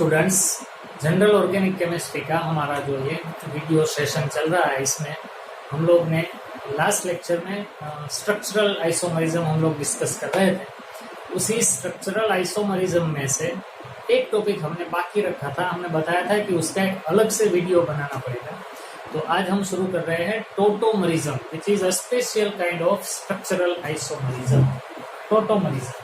Students, general organic chemistry का हमारा जो ये वीडियो सेशन चल रहा है, इसमें हम लोग ने लास्ट लेक्चर में स्ट्रक्चरल आइसोमरिज्म हम लोग डिस्कस कर रहे थे। उसी स्ट्रक्चरल आइसोमरिज्म में से एक टॉपिक हमने बाकी रखा था। हमने बताया था कि उसका एक अलग से वीडियो बनाना पड़ेगा। तो आज हम शुरू कर रहे हैं tautomerism, which is a special kind of structural isomerism. Tautomerism,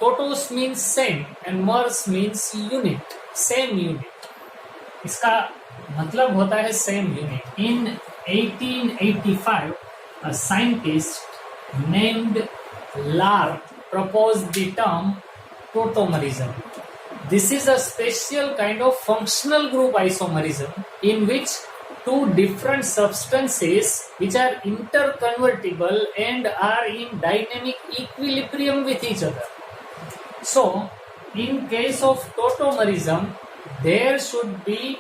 tautos means same and mers means unit, same unit. इसका मतलब होता है same unit. In 1885 a scientist named Lark proposed the term tautomerism. This is a special kind of functional group isomerism in which two different substances which are interconvertible and are in dynamic equilibrium with each other. So, in case of tautomerism, there should be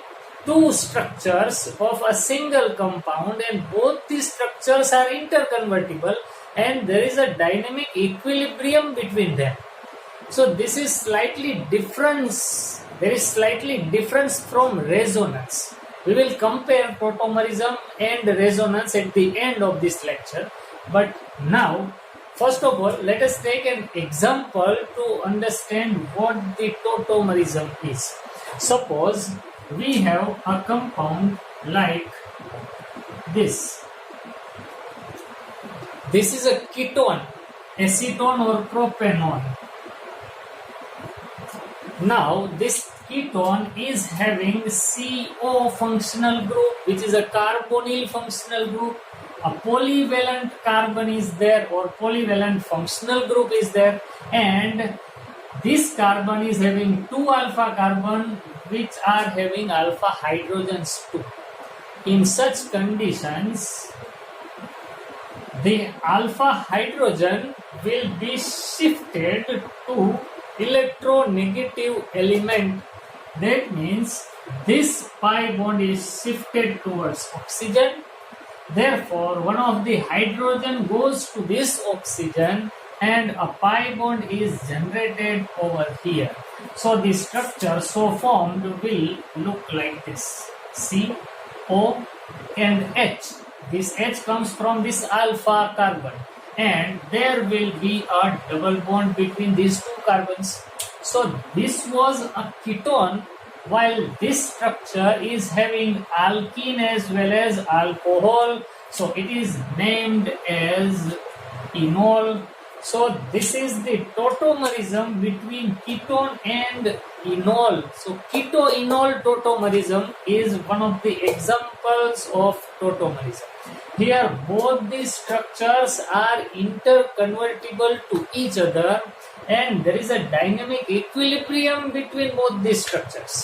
two structures of a single compound and both these structures are interconvertible and there is a dynamic equilibrium between them. So this is slightly difference. There is slightly difference from resonance. We will compare tautomerism and resonance at the end of this lecture. But now, first of all, let us take an example to understand what the tautomerism is. Suppose we have a compound like this. This is a ketone, acetone or propanone. Now this ketone is having CO functional group, which is a carbonyl functional group. A polyvalent carbon is there, or polyvalent functional group is there, and this carbon is having two alpha carbon which are having alpha hydrogens too. In such conditions, the alpha hydrogen will be shifted to electronegative element. That means this pi bond is shifted towards oxygen. Therefore, one of the hydrogen goes to this oxygen and a pi bond is generated over here. So the structure so formed will look like this: C, O and H. This H comes from this alpha carbon and there will be a double bond between these two carbons. So this was a ketone, while this structure is having alkene as well as alcohol. So it is named as enol. So this is the tautomerism between ketone and enol. So keto-enol tautomerism is one of the examples of tautomerism. Here both these structures are interconvertible to each other and there is a dynamic equilibrium between both these structures.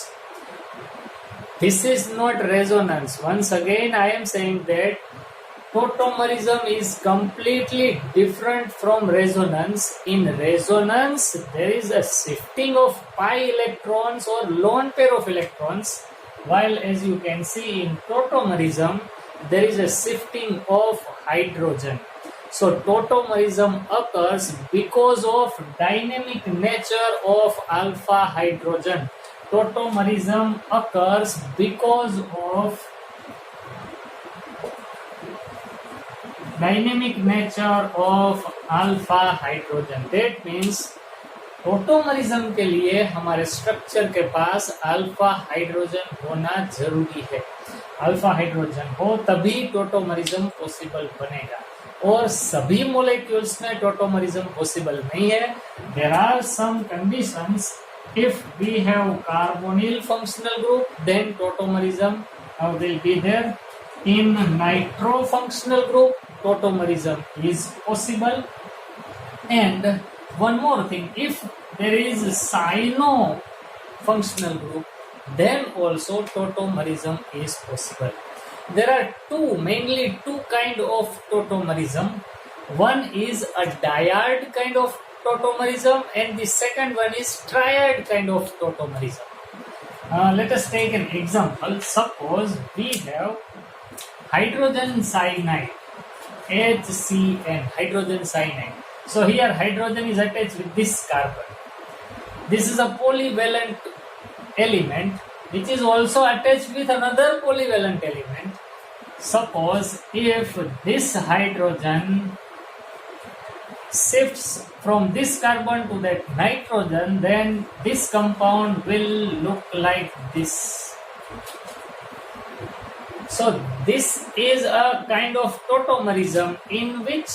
This is not resonance. Once again I am saying that tautomerism is completely different from resonance. In resonance, there is a shifting of pi electrons or lone pair of electrons, while as you can see in tautomerism, there is a shifting of hydrogen. So tautomerism occurs because of dynamic nature of alpha hydrogen. Tautomerism occurs because of dynamic nature of alpha hydrogen. That means टोटोमरिज्म के लिए हमारे structure के पास alpha hydrogen होना जरूरी है। Alpha hydrogen हो तभी टोटोमरिज्म possible बनेगा, और सभी मोलेक्यूल्स में टोटोमरिज्म पॉसिबल नहीं है। There are some conditions. If we have carbonyl functional group, then tautomerism will be there. In nitro functional group, tautomerism is possible. And one more thing, if there is cyano functional group, then also tautomerism is possible. There are mainly two kind of tautomerism. One is a dyad kind of tautomerism and the second one is triad kind of tautomerism. Let us take an example. Suppose we have hydrogen cyanide HCN, hydrogen cyanide. So here hydrogen is attached with this carbon. This is a polyvalent element which is also attached with another polyvalent element. Suppose if this hydrogen shifts from this carbon to that nitrogen, then this compound will look like this. So this is a kind of tautomerism in which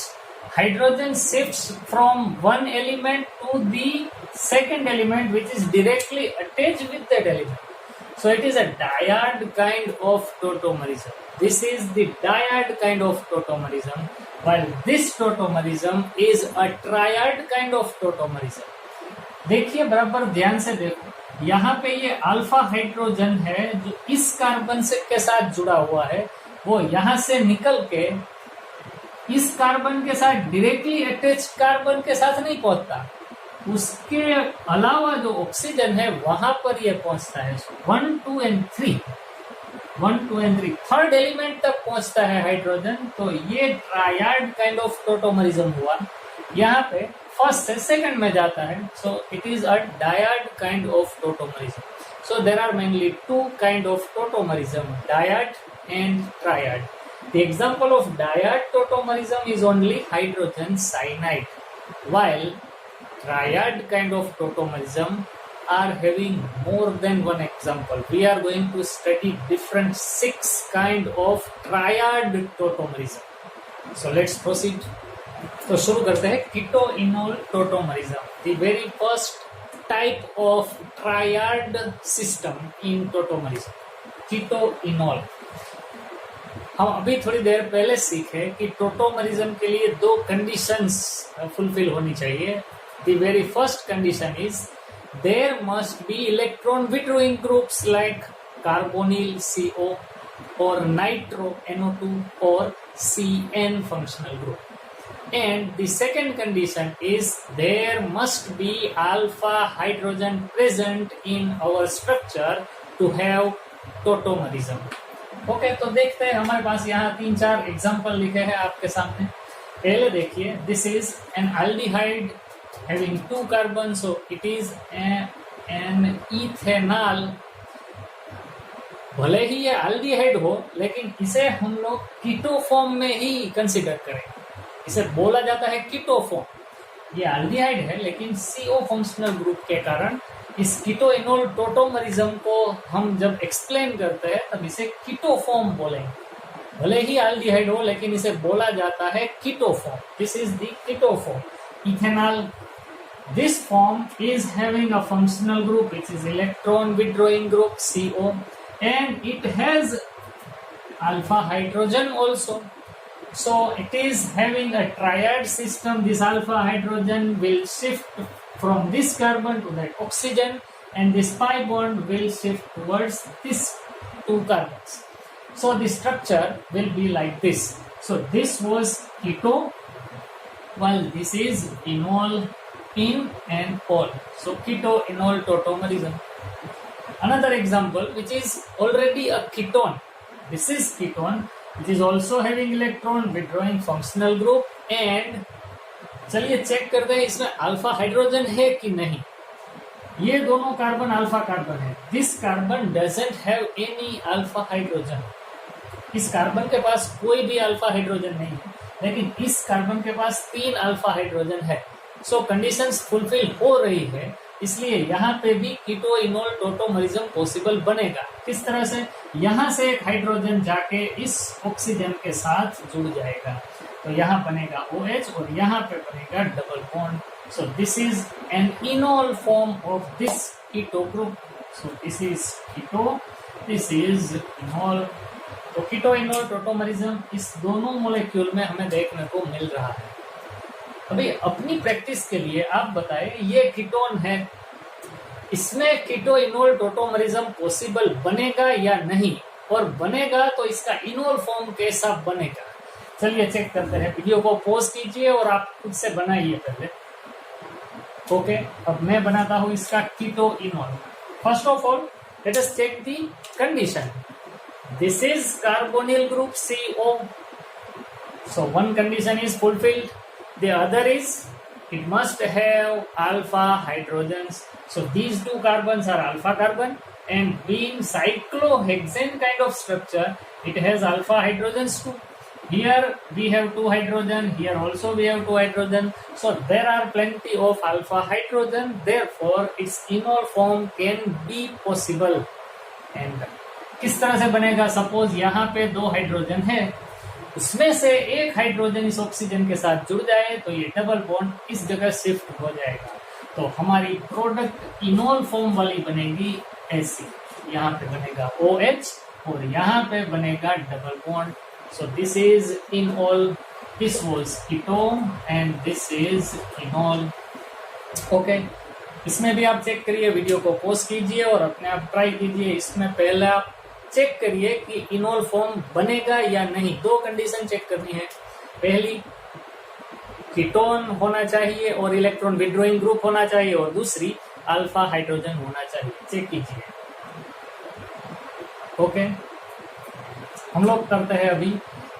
hydrogen shifts from one element to the second element which is directly attached with that element. So it is a dyad kind of tautomerism. This is the dyad kind of tautomerism, while this tautomerism is a triad kind of tautomerism. देखिए बराबर ध्यान से देखो, यहाँ पे ये alpha hydrogen है जो इस कार्बन से के साथ जुड़ा हुआ है, वो यहाँ से निकल के इस कार्बन के साथ डायरेक्टली अटैच कार्बन के साथ नहीं पहुंचता, उसके अलावा जो ऑक्सीजन है वहां पर ये पहुंचता है 1, 2 and 3, 1, 2 and 3 थर्ड एलिमेंट तक पहुंचता है हाइड्रोजन. तो ये ट्रायड काइंड ऑफ टोटोमरिज्म हुआ. यहाँ पे फर्स्ट से सेकंड में जाता है, so it is a dyad kind of tautomerism. So there are mainly two kind of tautomerism, dyad and triad. The example of dyad tautomerism is only hydrogen cyanide, while triad kind of tautomerism are having more than one example. We are going to study different 6 kind of triad tautomerism. So let's proceed. तो शुरू करते हैं कीटोइनोल टोटोमरिज्म, the very first type of triad system in tautomerism, कीटोइनोल. हम अभी थोड़ी देर पहले सीखे कि टोटोमरिज्म के लिए 2 कंडीशंस फुलफिल होनी चाहिए. The very first condition is there must be electron withdrawing groups like carbonyl CO और नाइट्रो NO2 और CN functional group. And the second condition is there must be alpha hydrogen present in our structure to have tautomerism. Okay, तो देखते हैं. हमारे पास यहाँ 3-4 example लिखे हैं आपके सामने. पहले देखिए, this is N aldehyde having 2 carbon, so it is an ethanol. भले ही ये एल्डिहाइड हो, लेकिन इसे हम लोग कीटो फॉर्म में ही कंसिडर करेंगे. इसे बोला जाता है कीटो फॉर्म. ये एल्डिहाइड है, लेकिन CO फंक्शनल ग्रुप के कारण इस कीटोइनोल टोटोमरिज्म को हम जब एक्सप्लेन करते हैं तब इसे कीटो फॉर्म बोलेंगे. भले ही एल्डिहाइड हो, लेकिन इसे बोला जाता है keto form. This is the keto form. Ethanol, this form is having a functional group which is electron withdrawing group CO and it has alpha hydrogen also. So it is having a triad system. This alpha hydrogen will shift from this carbon to that oxygen, and this pi bond will shift towards this 2 carbons. So the structure will be like this. So this was keto, while this is enol, in and ol. So keto-enol tautomerism. Another example which is already a ketone. This is ketone, which is also having electron withdrawing functional group. And चलिए check करते हैं इसमें alpha hydrogen है कि नहीं. ये दोनों carbon alpha carbon है. This carbon doesn't have any alpha hydrogen. इस कार्बन के पास कोई भी अल्फा हाइड्रोजन नहीं है, लेकिन इस कार्बन के पास 3 अल्फा हाइड्रोजन है. सो कंडीशंस फुलफिल हो रही है, इसलिए यहाँ पे भी कीटोइनोल टोटोमरिज्म पॉसिबल बनेगा. किस तरह से? यहाँ से एक हाइड्रोजन जाके इस ऑक्सीजन के साथ जुड़ जाएगा, तो यहाँ बनेगा OH और यहाँ पे बनेगा double bond. So this is an enol form of this keto group. So this is keto, this is enol. तो कीटोइनोल टोटोमरिज्म इस दोनों मोलेक्यूल में हमें देखने को मिल रहा है. अभी अपनी प्रैक्टिस के लिए आप बताएं, ये कीटोन है, इसमें कीटोइनोल टोटोमरिज्म पॉसिबल बनेगा या नहीं, और बनेगा तो इसका इनोल फॉर्म कैसा बनेगा. चलिए चेक करते हैं. वीडियो को पॉज कीजिए और आप खुद से बनाइए पहले. ओके, अब मैं बनाता हूं इसका keto enol. First of all let us check the condition. This is carbonyl group CO. So one condition is fulfilled. The other is it must have alpha hydrogens. So these two carbons are alpha carbon, and being cyclohexane kind of structure, it has alpha hydrogens too. Here we have two hydrogen, here also we have two hydrogen. So there are plenty of alpha hydrogen, therefore its enol form can be possible. And किस तरह से बनेगा? Suppose यहाँ पे दो hydrogen है, उसमें से एक हाइड्रोजन इस ऑक्सीजन के साथ जुड़ जाए तो ये डबल बॉन्ड इस जगह शिफ्ट हो जाएगा, तो हमारी प्रोडक्ट इनोल फॉर्म वाली बनेगी ऐसी। यहाँ पे बनेगा OH और यहाँ पे बनेगा double bond. So this is enol, this was ketone and this is enol. Okay, इसमें भी आप चेक करिए, वीडियो को पॉज कीजिए और अपने आप ट्राई कीजिए। इसमें पहले आप चेक करिए कि इनोल फॉर्म बनेगा या नहीं। दो कंडीशन चेक करनी है, पहली कीटोन होना चाहिए और इलेक्ट्रॉन विड्रॉइंग ग्रुप होना चाहिए, और दूसरी अल्फा हाइड्रोजन होना चाहिए। चेक कीजिए। ओके, हम लोग करते हैं अभी।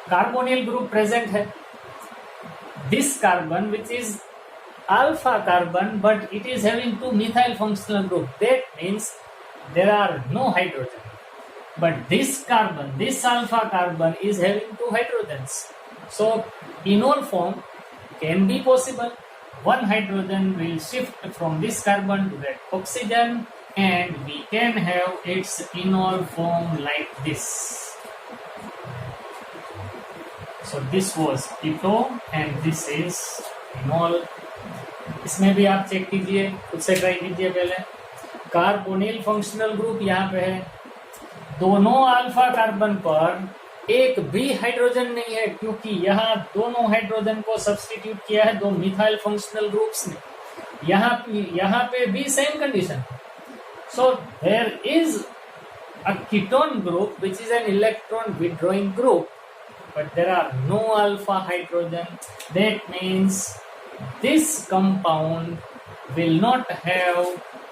कार्बोनिल ग्रुप प्रेजेंट है, this carbon which is alpha carbon but it is having two methyl functional group, that means there are no hydrogen, but this carbon, this alpha carbon is having two hydrogens, so enol form can be possible. One hydrogen will shift from this carbon to that oxygen and we can have its enol form like this. So this was ketone and this is enol. इसमें भी आप check कीजिए, खुद से try कीजिए। पहले carbonyl functional group यहाँ पे है, दोनों अल्फा कार्बन पर एक भी हाइड्रोजन नहीं है, क्योंकि यहाँ दोनों हाइड्रोजन को सब्स्टिट्यूट किया है दो मिथाइल फंक्शनल ग्रुप्स ने। यहाँ पे भी same condition. So there is a ketone group which is an electron withdrawing group, but there are no alpha hydrogen. That means this compound will not have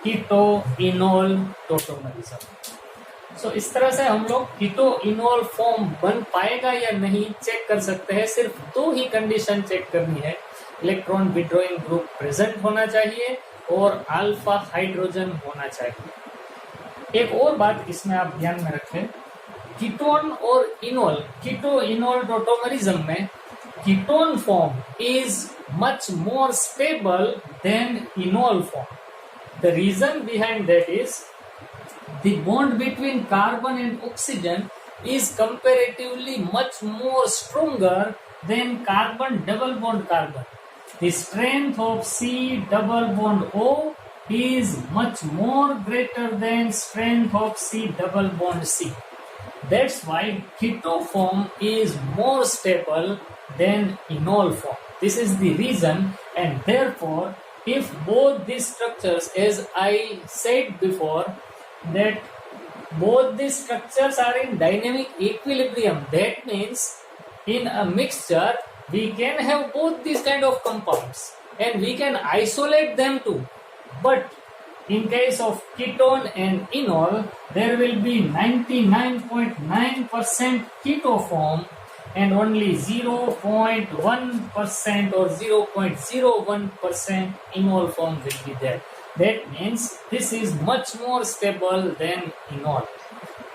keto-enol tautomerism. So इस तरह से हम लोग keto-enol form बन पाएगा या नहीं check कर सकते हैं। सिर्फ दो ही कंडीशन चेक करनी है, इलेक्ट्रॉन विड्रॉइंग ग्रुप प्रेजेंट होना चाहिए और अल्फा हाइड्रोजन होना चाहिए। एक और बात इसमें आप ध्यान में रखें, कीटोन और इनोल, कीटो-इनोल टॉटोमेरिज्म में ketone form is much more stable than enol form. The reason behind that is the bond between carbon and oxygen is comparatively much more stronger than carbon double bond carbon. The strength of C double bond O is much more greater than strength of C double bond C. That's why keto form is more stable than enol form. This is the reason, and therefore if both these structures, as I said before, that both these structures are in dynamic equilibrium, that means in a mixture we can have both these kind of compounds and we can isolate them too. But in case of ketone and enol, there will be 99.9% keto form and only 0.1% or 0.01% enol form will be there. That means this is much more stable than enol.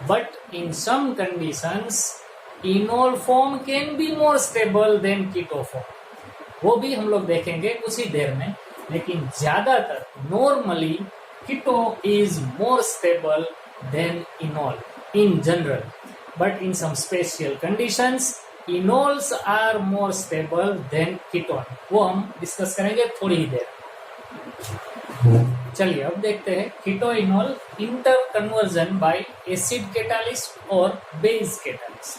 But in some conditions, enol form can be more stable than keto form. वो भी हम लोग देखेंगे कुछ ही देर में, लेकिन ज्यादातर normally keto is more stable than enol in general. But in some special conditions, enols are more stable than ketone. वो हम डिस्कस करेंगे थोड़ी ही देर। चलिए अब देखते हैं keto enol interconversion by acid catalyst और बेस कैटालिस्ट।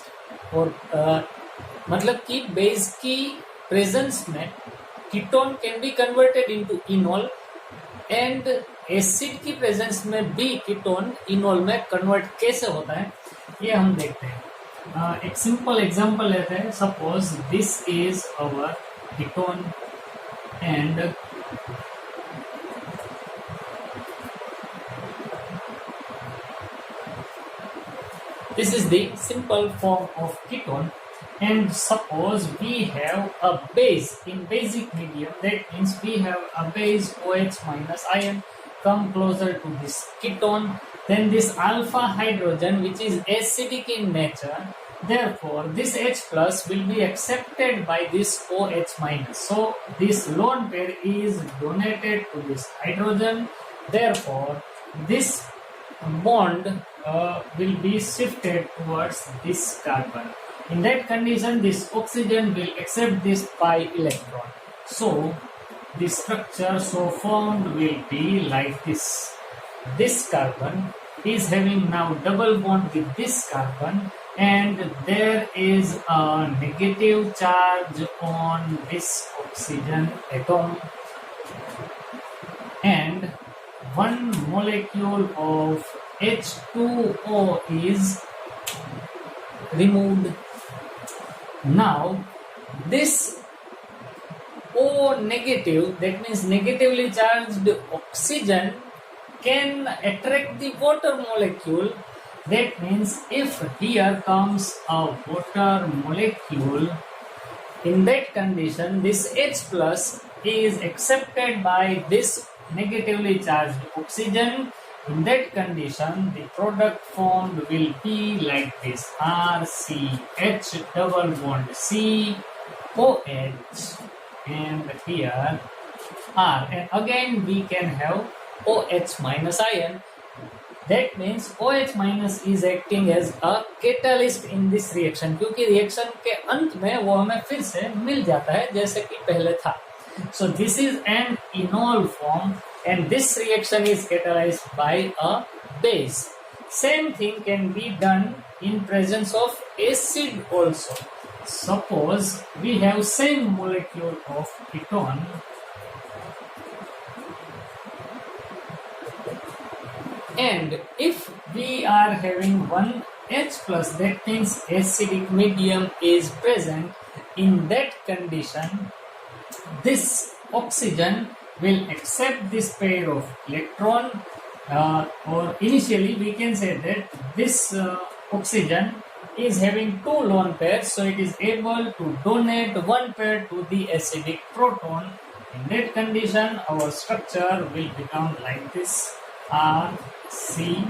और मतलब कि बेस की प्रेजेंस में ketone can be converted into enol and acid की प्रेजेंस में भी कीटोन इनोल में कन्वर्ट कैसे होता है ये हम देखते हैं। एक सिंपल एग्जांपल लेते हैं। Suppose this is our ketone and this is the simple form of ketone, And suppose we have a base in basic medium, that means we have a base OH minus ion come closer to this ketone, then this alpha hydrogen which is acidic in nature, therefore this H plus will be accepted by this OH minus. So this lone pair is donated to this hydrogen, therefore this bond will be shifted towards this carbon. In that condition, this oxygen will accept this pi electron. So the structure so formed will be like this. This carbon is having now double bond with this carbon, and there is a negative charge on this oxygen atom, and one molecule of H2O is removed. Now this O negative, that means negatively charged oxygen, can attract the water molecule. That means if here comes a water molecule, in that condition this H plus is accepted by this negatively charged oxygen. In that condition, the product formed will be like this: RCH double bond COH, and here R, and again we can have OH minus ion. That means OH minus is acting as a catalyst in this reaction, क्योंकि reaction के अंत में वो हमें फिर से मिल जाता है जैसे कि पहले था. So this is an enol form, and this reaction is catalyzed by a base. Same thing can be done in presence of acid also. Suppose we have same molecule of ketone, and if we are having one H plus, that means acidic medium is present. In that condition, this oxygen will accept this pair of electron, or initially we can say that this oxygen is having two lone pairs, so it is able to donate one pair to the acidic proton. In that condition, our structure will become like this: R C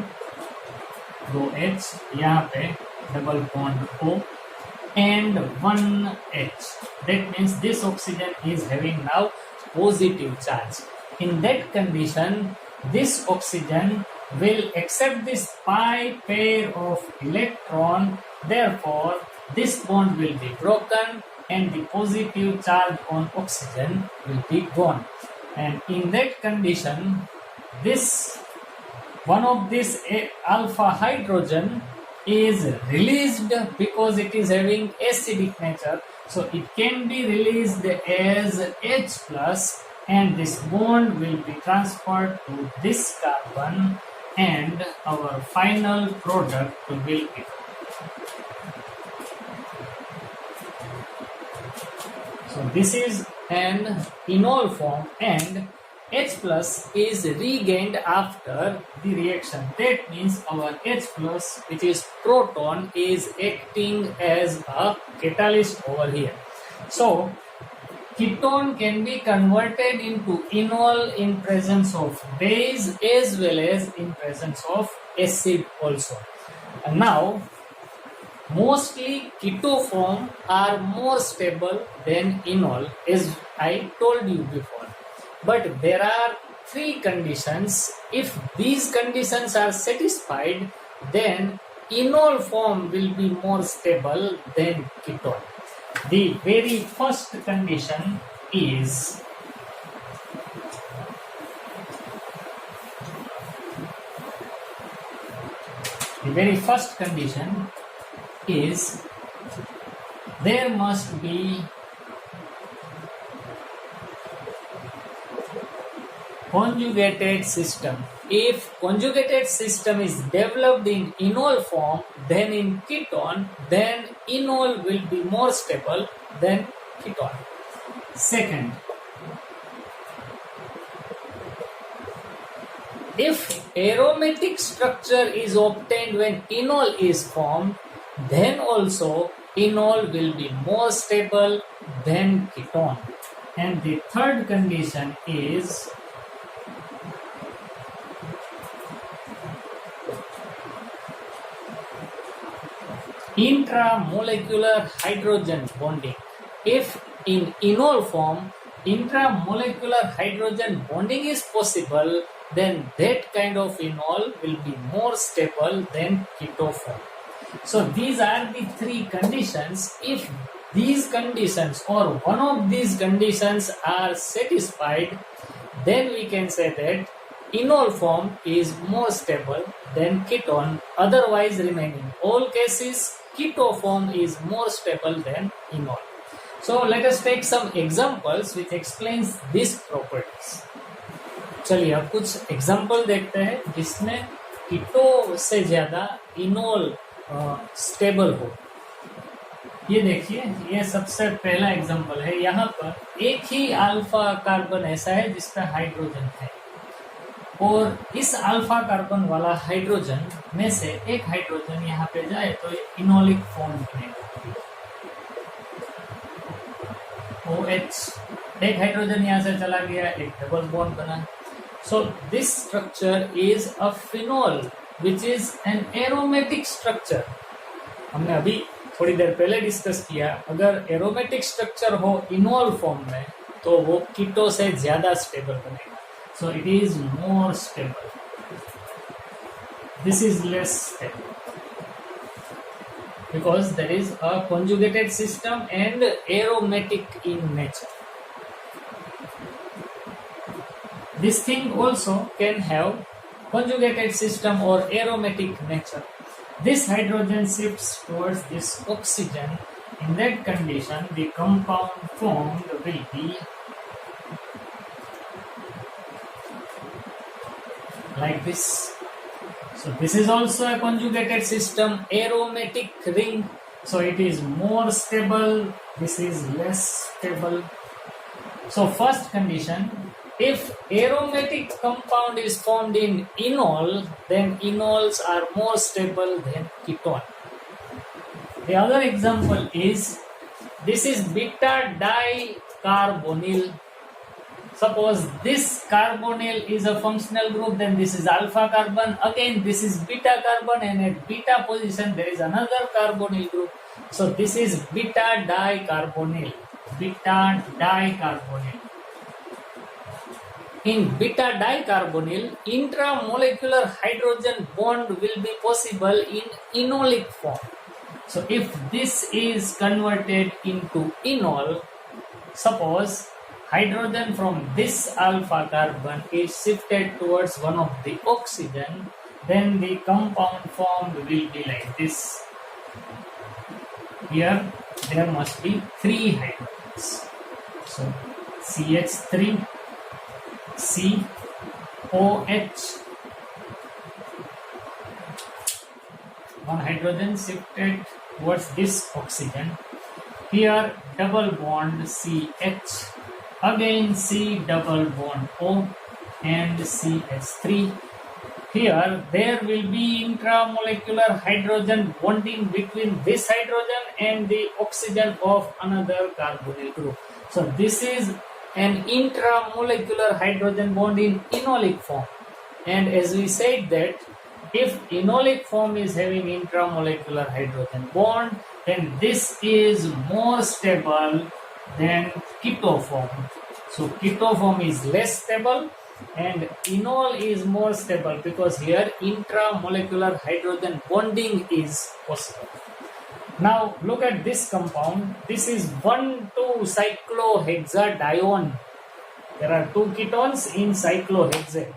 दो H, यहाँ पे double bond O and one H. That means this oxygen is having now positive charge. In that condition, this oxygen will accept this pi pair of electron. Therefore, this bond will be broken and the positive charge on oxygen will be gone. And in that condition, this one of this alpha hydrogen is released because it is having acidic nature. So it can be released as H plus, and this bond will be transferred to this carbon, and our final product will be. So this is an enol form, and H plus is regained after the reaction. That means our H plus, which is proton, is acting as a catalyst over here. So ketone can be converted into enol in presence of base as well as in presence of acid also. And now mostly ketoform are more stable than enol, as I told you before. But there are three conditions. If these conditions are satisfied, then enol form will be more stable than ketone. The very first condition is there must be conjugated system. If conjugated system is developed in enol form, then in ketone, then enol will be more stable than ketone. Second, if aromatic structure is obtained when enol is formed, then also enol will be more stable than ketone. And the third condition is intramolecular hydrogen bonding. If in enol form, intramolecular hydrogen bonding is possible, then that kind of enol will be more stable than keto form. So these are the three conditions. If these conditions or one of these conditions are satisfied, then we can say that enol form is more stable than ketone. Otherwise, remaining all cases, keto form is more stable than enol. So let us take some examples which explains these properties. चलिए अब कुछ example देखते हैं जिसमें कीटो से ज्यादा enol stable हो. ये देखिए, ये सबसे पहला एग्जाम्पल है. यहाँ पर एक ही अल्फा कार्बन ऐसा है जिसका हाइड्रोजन है और इस अल्फा कार्बन वाला हाइड्रोजन में से एक हाइड्रोजन यहाँ पे जाए तो इनोलिक फॉर्म बनेगा. OH, एक हाइड्रोजन यहाँ से चला गया, एक डबल बॉन्ड बना. So this structure is a phenol which is an aromatic structure. हमने अभी थोड़ी देर पहले डिस्कस किया, अगर एरोमेटिक स्ट्रक्चर हो इनोल फॉर्म में तो वो कीटो से ज्यादा स्टेबल बनेगा. सो it is more stable. This is less stable because there is a conjugated system and aromatic in nature. This thing also can have conjugated system or aromatic nature. This hydrogen shifts towards this oxygen. In that condition, the compound formed will be like this. So this is also a conjugated system, aromatic ring. So it is more stable. This is less stable. So first condition, if aromatic compound is formed in enol, then enols are more stable than ketone. The other example is, this is beta dicarbonyl. Suppose this carbonyl is a functional group, then this is alpha carbon. Again, this is beta carbon, and at beta position there is another carbonyl group. So this is beta dicarbonyl. Beta dicarbonyl. In beta dicarbonyl, intramolecular hydrogen bond will be possible in enolic form. So if this is converted into enol, suppose hydrogen from this alpha carbon is shifted towards one of the oxygen, then the compound formed will be like this. Here there must be 3 hydrogens. So CH3, COH, one hydrogen shifted towards this oxygen. Here double bond CH, again C double bond O and CH3. Here there will be intramolecular hydrogen bonding between this hydrogen and the oxygen of another carbonyl group. So this is an intramolecular hydrogen bond in enolic form. And as we said that if enolic form is having intramolecular hydrogen bond, then this is more stable than keto form. So keto form is less stable and enol is more stable because here intramolecular hydrogen bonding is possible. Now look at this compound. This is 1,2-cyclohexadione. There are 2 ketones in cyclohexane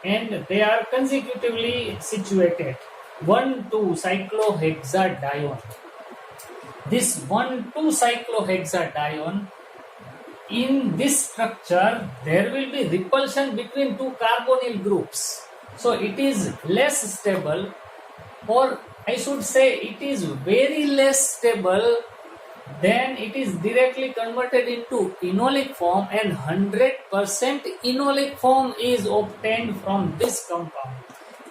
and they are consecutively situated. 1,2-cyclohexadione. This 1,2-cyclohexadione, in this structure there will be repulsion between 2 carbonyl groups. So it is less stable, or I should say it is very less stable. Then it is directly converted into enolic form and 100% enolic form is obtained from this compound.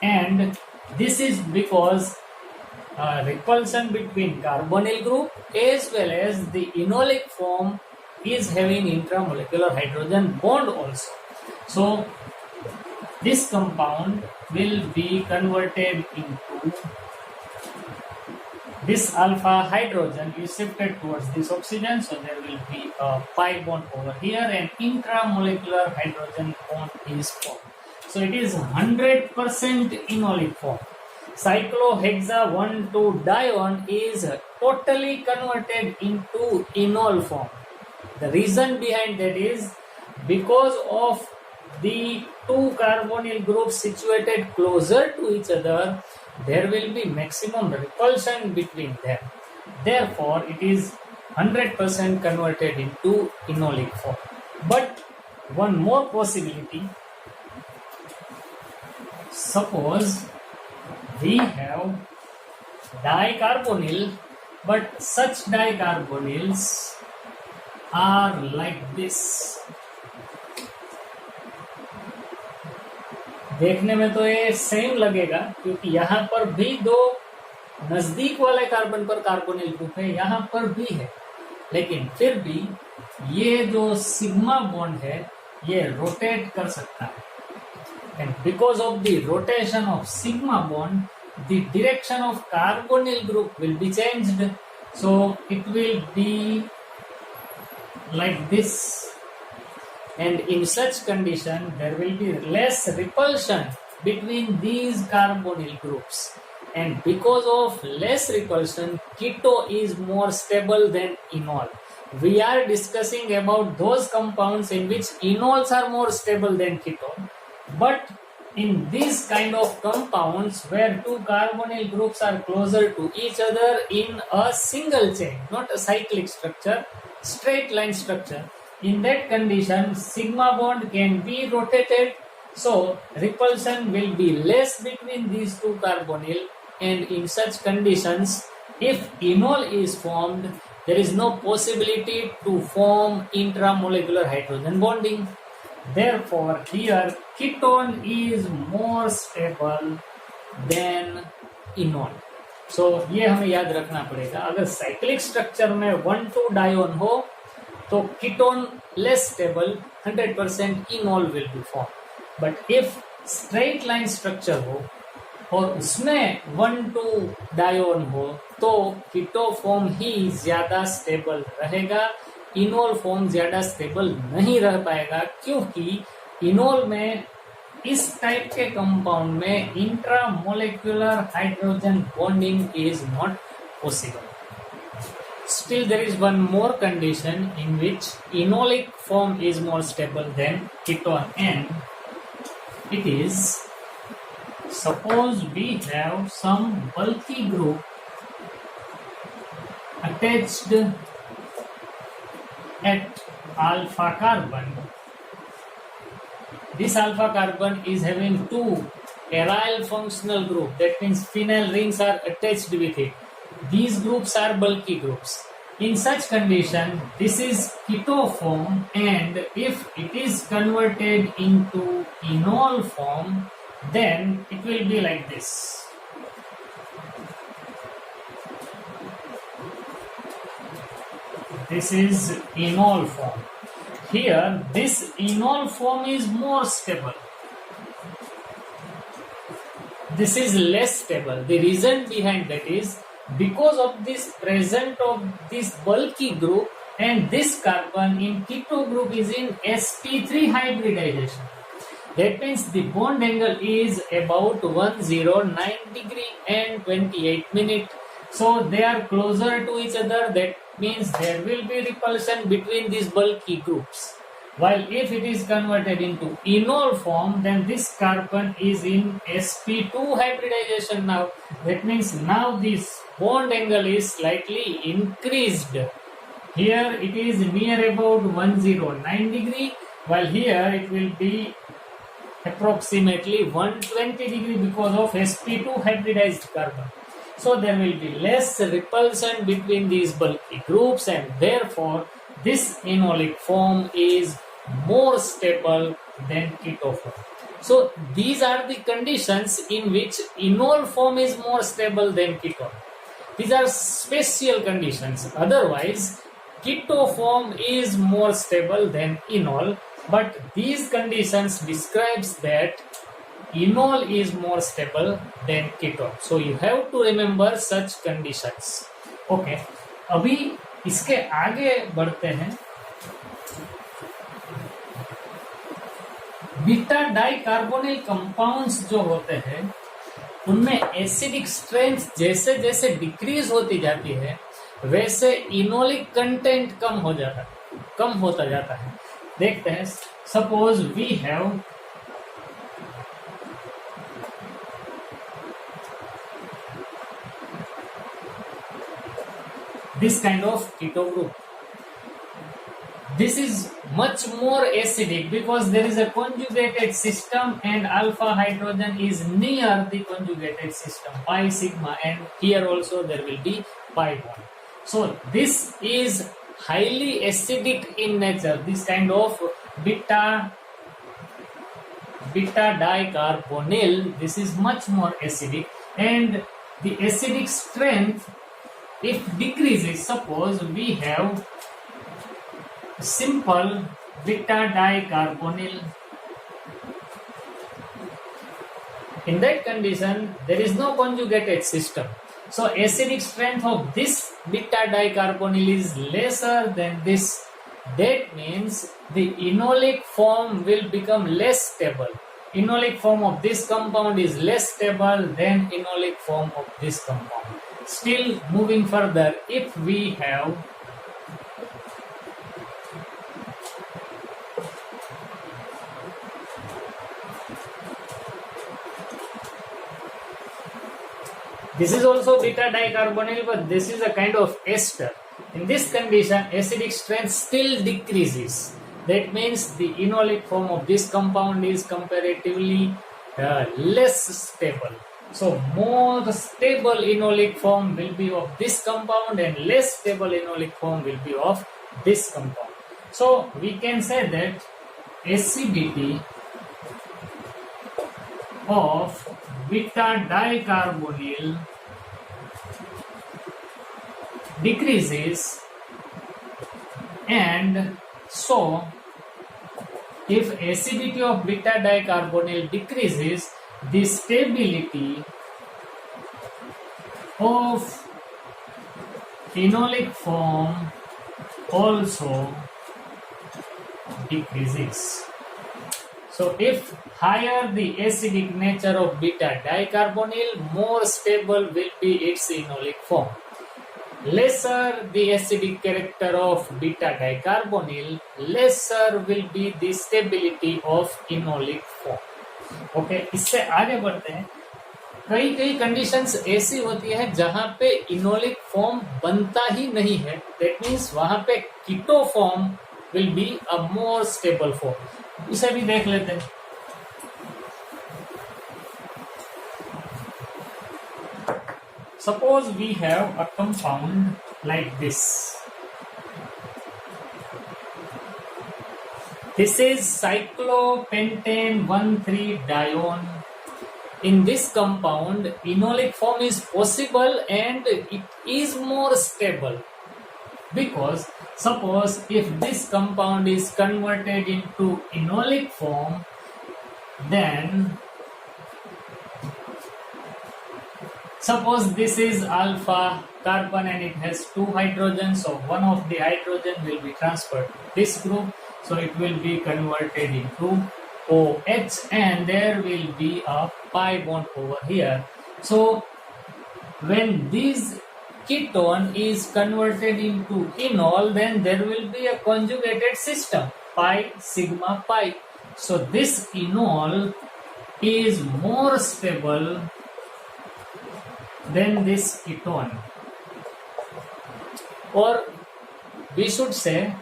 And this is because repulsion between carbonyl group as well as the enolic form is having intramolecular hydrogen bond also. So this compound will be converted into this alpha hydrogen is shifted towards this oxygen, so there will be a pi bond over here and intramolecular hydrogen bond is formed. So it is 100% enolic form. Cyclohexa 1,2-dione is totally converted into enol form. The reason behind that is because of the two carbonyl groups situated closer to each other, there will be maximum repulsion between them. Therefore, it is 100% converted into enolic form. But one more possibility, suppose we have dicarbonyl, but such dicarbonyls are like this. देखने में तो ये same लगेगा क्योंकि यहाँ पर भी दो नजदीक वाले कार्बन पर कार्बोनिल ग्रुप है, यहाँ पर भी है, लेकिन फिर भी ये जो सिग्मा बॉन्ड है ये रोटेट कर सकता है. And because of the rotation of sigma bond, the direction of carbonyl group will be changed. So it will be like this. And in such condition, there will be less repulsion between these carbonyl groups. And because of less repulsion, keto is more stable than enol. We are discussing about those compounds in which enols are more stable than ketone. But in these kind of compounds where two carbonyl groups are closer to each other in a single chain, not a cyclic structure, straight line structure, in that condition sigma bond can be rotated, so repulsion will be less between these two carbonyl, and in such conditions if enol is formed, there is no possibility to form intramolecular hydrogen bonding. Therefore, here ketone is more stable than enol. So ये हमें याद रखना पड़ेगा. अगर cyclic structure में 1,2-dione हो तो ketone less stable, 100% enol will be formed. But if straight line structure हो और उसमें 1,2-dione हो तो keto फॉर्म ही ज्यादा स्टेबल रहेगा, इनोल फॉर्म ज्यादा स्टेबल नहीं रह पाएगा, क्योंकि इनोल में इस टाइप के कंपाउंड में intramolecular hydrogen bonding is not possible. Still there is one more condition in which enolic form is more stable than ketone, and it is, suppose we have some bulky group attached at alpha carbon. This alpha carbon is having two aryl functional group, that means phenyl rings are attached with it. These groups are bulky groups. In such condition, this is keto form, and if it is converted into enol form, then it will be like this. This is enol form. Here, this enol form is more stable. This is less stable. The reason behind that is because of this presence of this bulky group, and this carbon in keto group is in sp3 hybridization. That means the bond angle is about 109 degree and 28 minute. So they are closer to each other. That means there will be repulsion between these bulky groups. While if it is converted into enol form, then this carbon is in sp2 hybridization now. That means now this bond angle is slightly increased. Here it is near about 109 degree, while here it will be approximately 120 degree because of sp2 hybridized carbon. So there will be less repulsion between these bulky groups, and therefore this enolic form is more stable than keto form. So these are the conditions in which enol form is more stable than ketone. These are special conditions. Otherwise, keto form is more stable than enol. But these conditions describes that enol is more stable than ketone. So you have to remember such conditions. Okay. अभी इसके आगे बढ़ते हैं. Beta dicarbonyl compounds जो होते हैं उनमें acidic strength जैसे जैसे डिक्रीज होती जाती है वैसे इनोलिक कंटेंट कम होता जाता है. देखते हैं. Suppose we have this kind of keto group. This is much more acidic because there is a conjugated system and alpha hydrogen is near the conjugated system, pi sigma, and here also there will be pi bond. So this is highly acidic in nature. This kind of beta dicarbonyl, this is much more acidic, and the acidic strength, if decreases, suppose we have simple beta dicarbonyl. In that condition, there is no conjugated system. So acidic strength of this beta dicarbonyl is lesser than this. That means the enolic form will become less stable. Enolic form of this compound is less stable than enolic form of this compound. Still moving further, if we have this is also beta dicarbonyl, but this is a kind of ester. In this condition, acidic strength still decreases. That means the enolic form of this compound is comparatively less stable. So more stable enolic form will be of this compound and less stable enolic form will be of this compound. So we can say that acidity of beta dicarbonyl decreases, and so if acidity of beta dicarbonyl decreases, the stability of enolic form also decreases. So if higher the acidic nature of beta dicarbonyl, more stable will be its enolic form. Lesser the acidic character of beta dicarbonyl, lesser will be the stability of enolic form. Okay, इससे आगे बढ़ते हैं. कई conditions ऐसी होती है जहां पे इनोलिक फॉर्म बनता ही नहीं है. दैट मीन्स वहां पे keto form will be a more stable form. इसे भी देख लेते हैं. Suppose we have a compound like this. This is cyclopentane 1,3-dione. In this compound, enolic form is possible and it is more stable. Because suppose if this compound is converted into enolic form, then suppose this is alpha carbon and it has 2 hydrogens, so one of the hydrogen will be transferred to this group. So it will be converted into OH and there will be a pi bond over here. So when this ketone is converted into enol, then there will be a conjugated system, pi sigma pi. So this enol is more stable than this ketone. Or we should say,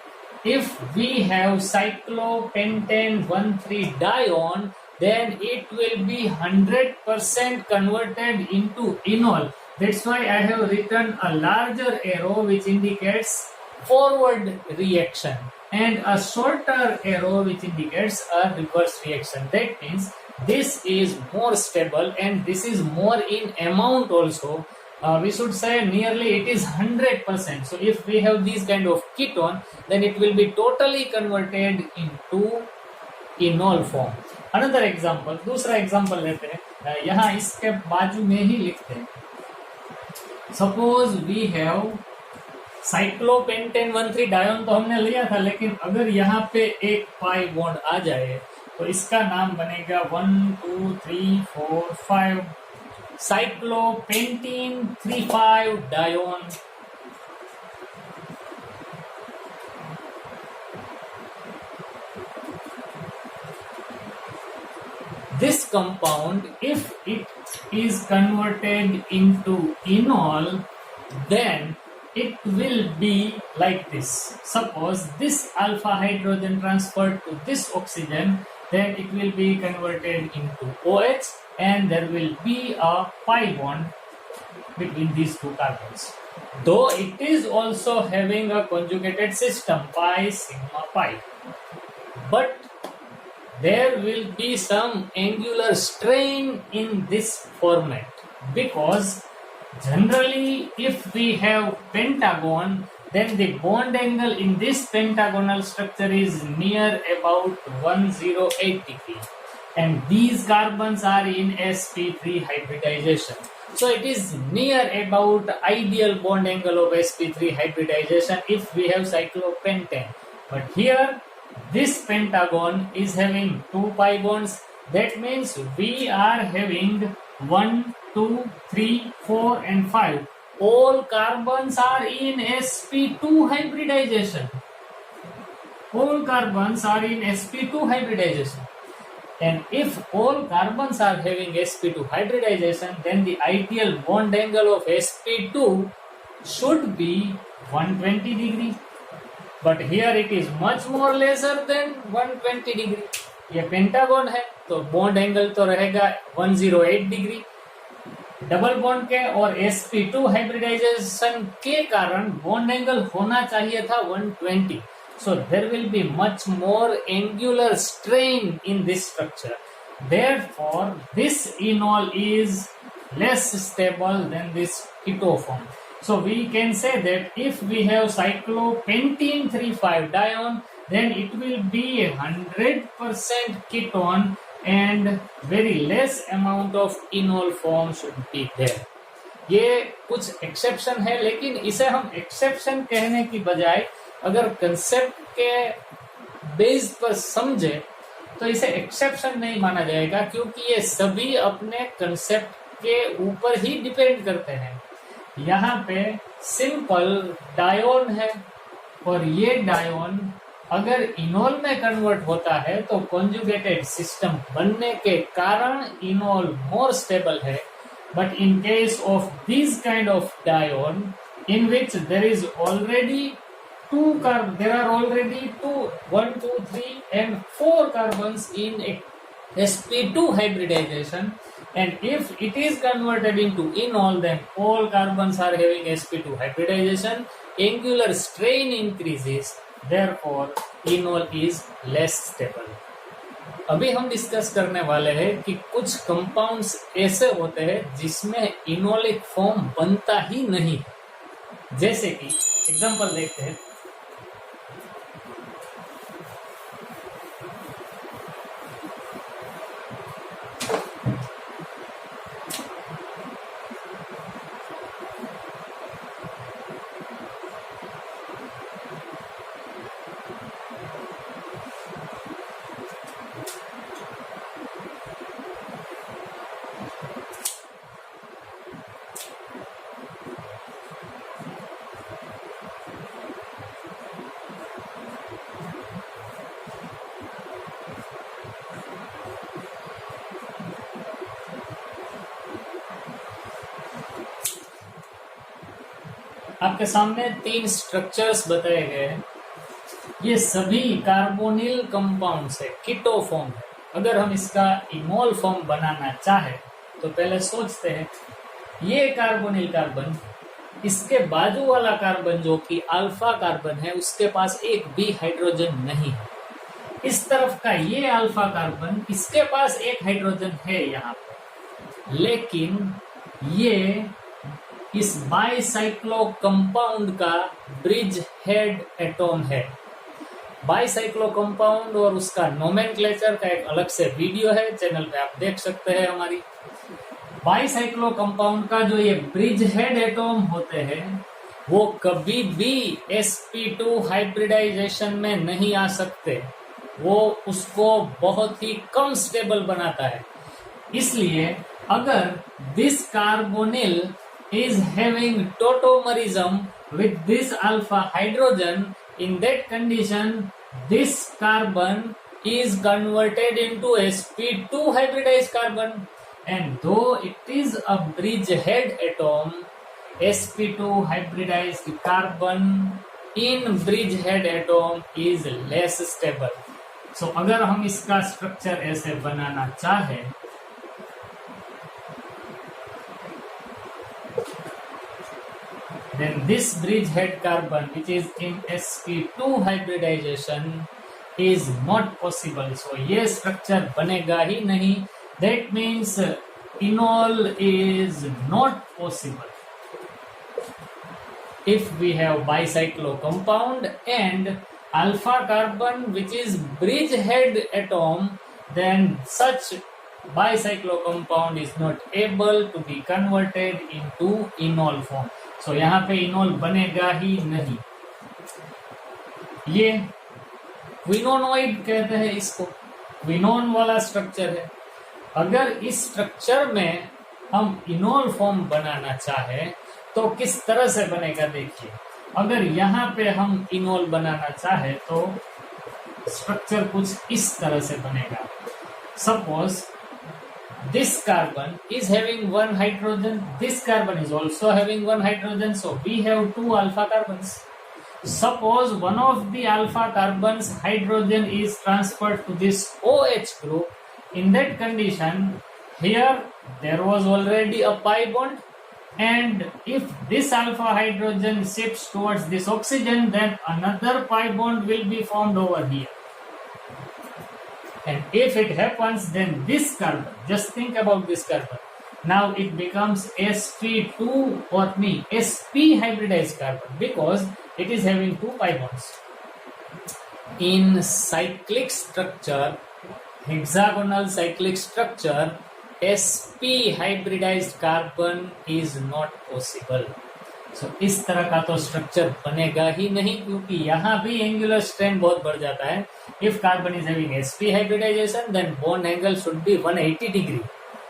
if we have cyclopentane 1,3-dione, then it will be 100% converted into enol. That's why I have written a larger arrow which indicates forward reaction and a shorter arrow which indicates a reverse reaction. That means this is more stable and this is more in amount also. We should say nearly it is 100%. So if we have these kind of ketone, then it will be totally converted into enol form. Another example, दूसरा example लेते हैं, यहाँ इसके बाजू में ही लिखते हैं. Suppose we have cyclopentane 1,3 डायोन तो हमने लिया था, लेकिन अगर यहाँ पे एक पाई बॉन्ड आ जाए तो इसका नाम बनेगा 1 2 3 4 5 साइक्लोपेंटीन 3,5 डायोन. This compound, if it is converted into enol, then it will be like this. Suppose this alpha hydrogen transferred to this oxygen, then it will be converted into OH and there will be a pi bond between these two carbons. Though it is also having a conjugated system, pi sigma pi, but there will be some angular strain in this format, because generally if we have pentagon, then the bond angle in this pentagonal structure is near about 108 degree, and these carbons are in sp3 hybridization. So it is near about ideal bond angle of sp3 hybridization if we have cyclopentane. But here this pentagon is having 2 pi bonds. That means we are having 1, 2, 3, 4 and 5. All carbons are in sp2 hybridization. All carbons are in sp2 hybridization. And if all carbons are having sp2 hybridization, then the ideal bond angle of sp2 should be 120 degree. But here it is much more lesser than 120 degree. ये pentagon है तो bond angle तो रहेगा 108 degree. Double bond के और sp2 hybridisation के कारण bond angle होना चाहिए था 120. So there will be much more angular strain in this structure. Therefore, this enol is less stable than this ketoform. So we can say that if we have cyclopentene 3,5 dione, then it will be 100% ketone and very less amount of enol form should be there. ये कुछ exception है, लेकिन इसे हम exception कहने की बजाय अगर कंसेप्ट के बेस पर समझे तो इसे एक्सेप्शन नहीं माना जाएगा, क्योंकि ये सभी अपने कंसेप्ट के ऊपर ही डिपेंड करते हैं. यहाँ पे सिंपल डायोन है और ये डायोन अगर इनोल में कन्वर्ट होता है तो कॉन्जुगेटेड सिस्टम बनने के कारण इनोल मोर स्टेबल है. But in case of this kind of dione in which there is already there are already 1, 2, 3 and 4 carbons in sp2 hybridization, and if it is converted into enol, then all carbons are having sp2 hybridization, angular strain increases, therefore enol is less stable. अभी हम discuss करने वाले हैं कि कुछ compounds ऐसे होते हैं जिसमें इनोलिक फॉर्म बनता ही नहीं. जैसे कि एग्जांपल देखते हैं. आपके सामने 3 स्ट्रक्चर्स बताए गए हैं. ये सभी कार्बोनिल कंपाउंड्स है, कीटो फॉर्म है. अगर हम इसका इनोल फॉर्म बनाना चाहे तो पहले सोचते हैं ये कार्बोनिल कार्बन, इसके बाजू वाला कार्बन जो कि अल्फा कार्बन है, उसके पास एक भी हाइड्रोजन नहीं है. इस तरफ का ये अल्फा कार्बन, इसके पास एक हाइड्रोजन है यहाँ पे, लेकिन ये इस बाइसाइक्लो कंपाउंड का ब्रिज हेड एटॉम है। बाइसाइक्लो कंपाउंड और उसका नोमेनक्लेचर का एक अलग से वीडियो है, चैनल पे आप देख सकते हैं हमारी। बाइसाइक्लो कंपाउंड का जो ये ब्रिज हेड एटॉम होते हैं वो कभी भी sp2 हाइब्रिडाइजेशन में नहीं आ सकते, वो उसको बहुत ही कम स्टेबल बनाता है। इसलिए अगर this carbonyl is having tautomerism with this alpha hydrogen, in that condition this carbon is converted into sp2 hybridized carbon, and though it is a bridgehead atom, sp2 hybridized carbon in bridgehead atom is less stable. So अगर हम इसका structure ऐसे बनाना चाहे, then this bridgehead carbon which is in sp2 hybridization is not possible. So ये structure बनेगा ही नहीं. That means enol is not possible. If we have bicyclo compound and alpha carbon which is bridgehead atom, then such bicyclo compound is not able to be converted into enol form. So यहाँ पे enol बनेगा ही नहीं. ये क्विनोनोइड कहते हैं इसको, quinone वाला structure है. अगर इस स्ट्रक्चर में हम इनोल फॉर्म बनाना चाहे तो किस तरह से बनेगा देखिए. अगर यहाँ पे हम इनोल बनाना चाहे तो स्ट्रक्चर कुछ इस तरह से बनेगा. Suppose this carbon is having one hydrogen, this carbon is also having one hydrogen, so we have two alpha carbons. Suppose one of the alpha carbons hydrogen is transferred to this OH group. In that condition, here there was already a pi bond, and if this alpha hydrogen shifts towards this oxygen, then another pi bond will be formed over here. And if it happens, then this carbon, just think about this carbon, now it becomes sp2 or sp hybridized carbon because it is having two pi bonds. In cyclic structure, hexagonal cyclic structure, sp hybridized carbon is not possible. So इस तरह का तो structure बनेगा ही नहीं, क्योंकि यहाँ भी angular strain बहुत बढ़ जाता है. If carbon is having sp hybridization, then bond angle should be 180 degree.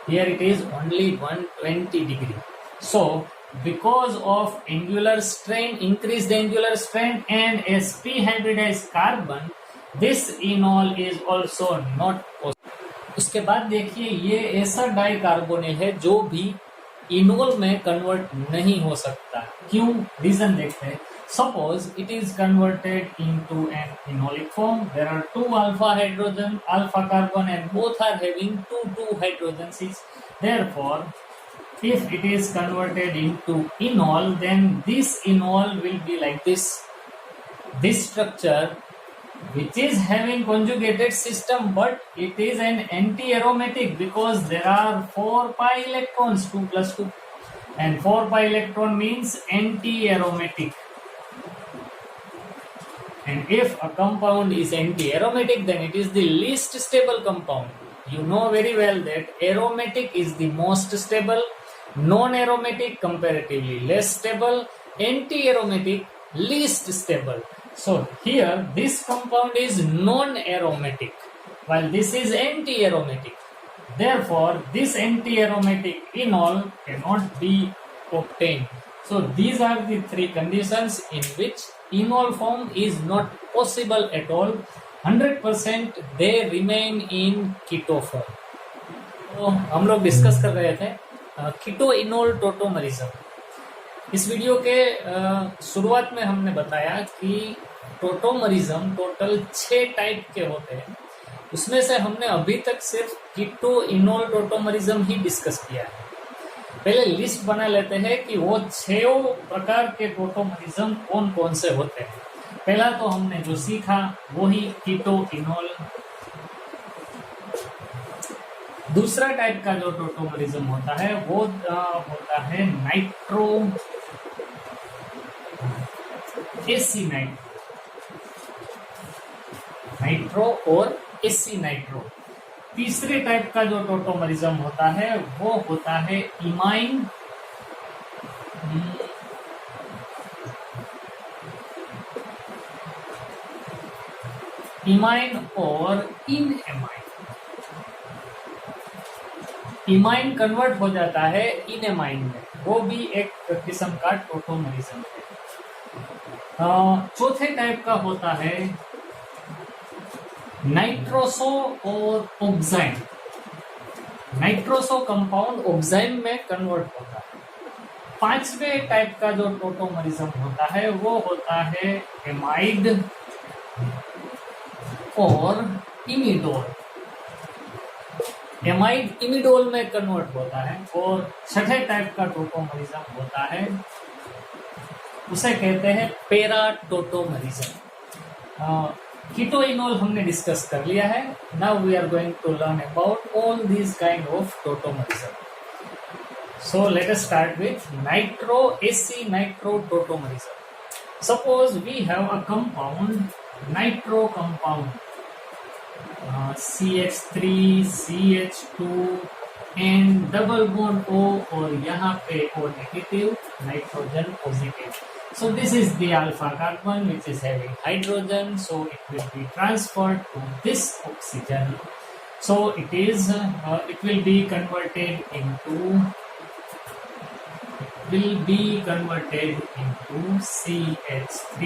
Here it is only 120 degree. So because of angular strain, increased angular strain and sp hybridized carbon, this enol is also not possible. उसके बाद देखिए ये ऐसा dicarbonyl है जो भी enol में convert नहीं हो सकता. क्यों? रीजन देखते हैं. Suppose it is converted into an enolic form. There are two alpha hydrogen, alpha carbon, and both are having two hydrogens each. Therefore, if it is converted into enol, then this enol will be like this. This structure, which is having conjugated system, but it is an anti-aromatic because there are 4 pi electrons, 2 plus 2, and 4 pi electron means anti-aromatic. And if a compound is anti-aromatic, then it is the least stable compound. You know very well that aromatic is the most stable, non-aromatic comparatively less stable, anti-aromatic least stable. So here this compound is non-aromatic while this is anti-aromatic. Therefore this anti-aromatic enol cannot be obtained. So these are the three conditions in which enol form is not possible at all. 100% they remain in keto form. तो हम लोग discuss कर रहे थे कीटो enol टोटोमरिज्म. इस video के शुरुआत में हमने बताया कि टोटोमरिज्म टोटल 6 टाइप के होते हैं. उसमें से हमने अभी तक सिर्फ कीटो इनोल टोटोमरिज्म ही डिस्कस किया है. पहले लिस्ट बना लेते हैं कि वो 6 प्रकार के टोटोमरिज्म कौन कौन से होते हैं. पहला तो हमने जो सीखा वो ही कीटो इनोल। दूसरा टाइप का जो टोटोमरिज्म होता है वो होता है नाइट्रो एसी नाइट्रो और एसी नाइट्रो। तीसरे टाइप का जो टोटोमरिज्म होता है वो होता है इमाइन और इन एमाइन। इमाइन कन्वर्ट हो जाता है इन एमाइन में, वो भी एक किस्म का टोटोमरिज्म है। चौथे टाइप का होता है नाइट्रोसो और ऑक्साइन। नाइट्रोसो कंपाउंड ऑक्साइन में कन्वर्ट होता है। पांचवे टाइप का जो टोटोमरिज्म होता है वो होता है एमाइड और इमिडोल। एमाइड इमिडोल में कन्वर्ट होता है। और छठे टाइप का टोटोमरिज्म होता है, उसे कहते हैं पैरा टोटोमरिज्म। कीटोइनोल हमने डिस्कस कर लिया है। Now we are going to learn about all these kind of tautomerism. So let us start with nitro AC nitro tautomerism. Suppose we have a compound, nitro compound, CH3, CH2 and double bond O और यहाँ पे O negative, nitrogen positive. So this is the alpha carbon which is having hydrogen, so it will be transferred to this oxygen. So it will be converted into CH3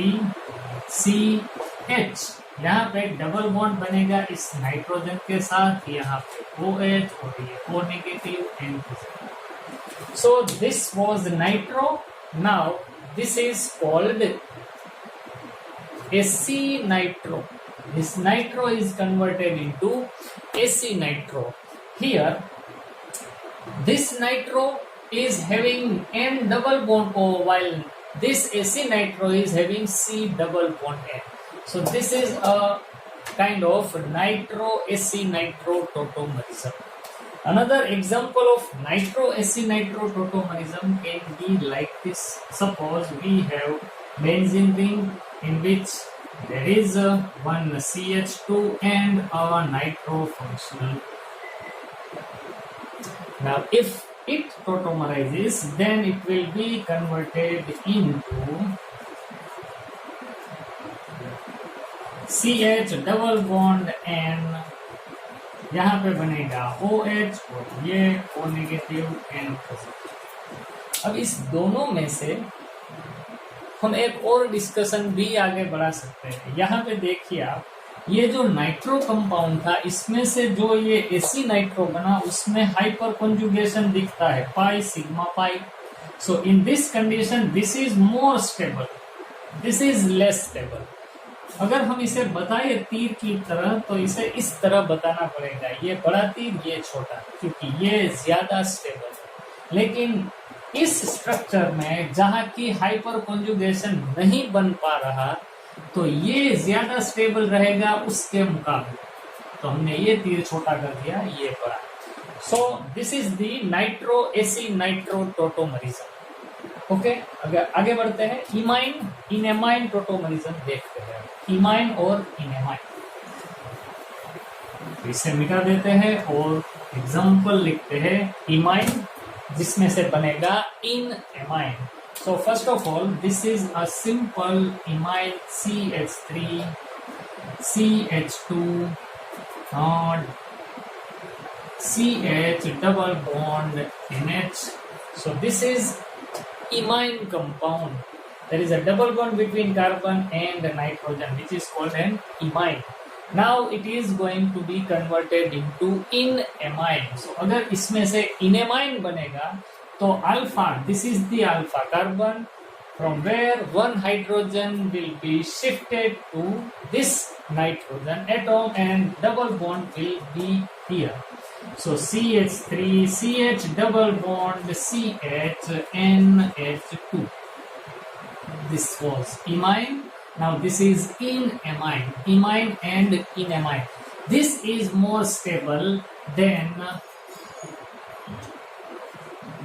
CH। यहाँ पे double bond बनेगा इस nitrogen के साथ, यहाँ पे OH और ये O negative and so this was nitro. Now this is called AC nitro. This nitro is converted into AC nitro. Here this nitro is having N double bond O, while this AC nitro is having C double bond N. So this is a kind of nitro AC nitro tautomerism. Another example of nitro AC nitro tautomerism can be like this. Suppose we have benzene ring in which there is one CH2 and a nitro functional. Now if it tautomerizes, then it will be converted into CH double bond N। यहाँ पे बनेगा OH और ये O negative N positive. अब इस दोनों में से हम एक और डिस्कशन भी आगे बढ़ा सकते हैं। यहाँ पे देखिए आप, ये जो नाइट्रो कंपाउंड था इसमें से जो ये एसी नाइट्रो बना उसमें हाइपर कॉन्जुगेशन दिखता है pi sigma pi. So in this condition this is more stable, this is less stable. अगर हम इसे बताए तीर की तरह तो इसे इस तरह बताना पड़ेगा, ये बड़ा तीर ये छोटा, क्योंकि ये ज्यादा स्टेबल है। लेकिन इस स्ट्रक्चर में जहाँ की हाइपर कॉन्जुगेशन नहीं बन पा रहा तो ये ज्यादा स्टेबल रहेगा उसके मुकाबले, तो हमने ये तीर छोटा कर दिया, ये बड़ा। So this is the nitro aci nitro tautomerism. Okay, अगर आगे बढ़ते हैं इमाइन इनेमाइन टोटोमरिज्म देखते हैं। इमाइन और इनेमाइन, तो इसे मिटा देते हैं और एग्जाम्पल लिखते हैं इमाइन जिसमें से बनेगा इन amine. So first of all, this is a simple imine CH3, CH2, CH double bond NH. So this is imine compound. There is a double bond between carbon and nitrogen, which is called an imine. Now it is going to be converted into in-amine. So अगर इसमें से in-amine बनेगा तो alpha, this is the alpha carbon from where one hydrogen will be shifted to this nitrogen atom and double bond will be here. So CH3, CH double bond, CH, NH2. This was imine. Now this is in amine, imine and in amine. This is more stable than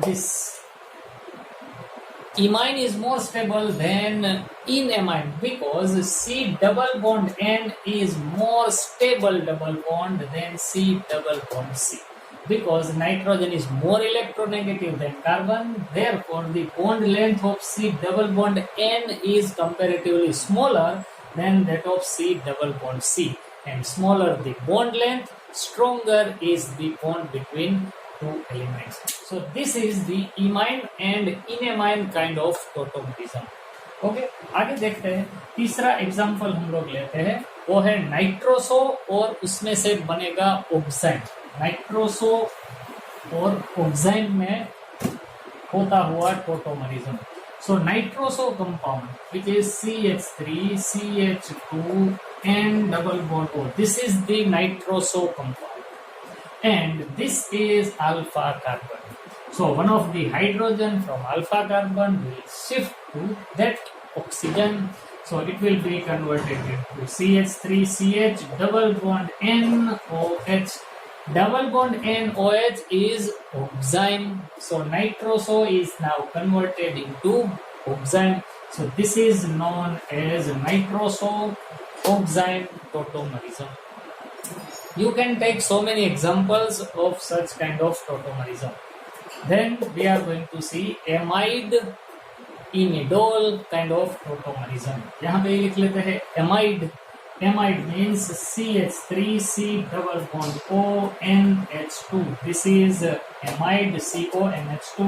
this. Imine is more stable than in amine because C double bond N is more stable double bond than C double bond C. Because nitrogen is more electronegative than carbon, therefore the bond length of C double bond N is comparatively smaller than that of C double bond C. And smaller the bond length, stronger is the bond between two elements. So this is the imine and inamine kind of tautomerism. Okay, आगे देखते हैं। तीसरा example हम लोग लेते हैं, वो है नाइट्रोसो और उसमें से बनेगा ऑक्साइड। नाइट्रोसो और ऑक्साइड में होता हुआ tautomerism. So nitroso compound which is CH3 CH2 and double bond O. This is the nitroso compound, and this is alpha carbon. So one of the hydrogen from alpha carbon will shift to that oxygen. So it will be converted into CH3 CH double bond NOH. Double bond NOH is oxime. So nitroso is now converted into oxime. So this is known as nitroso oxime tautomerism. You can take so many examples of such kind of tautomerism. Then we are going to see amide imidol kind of tautomerism. यहाँ पे लिख लेते हैं amide. Amide means CH3 C double bond O NH2. This is amide CONH2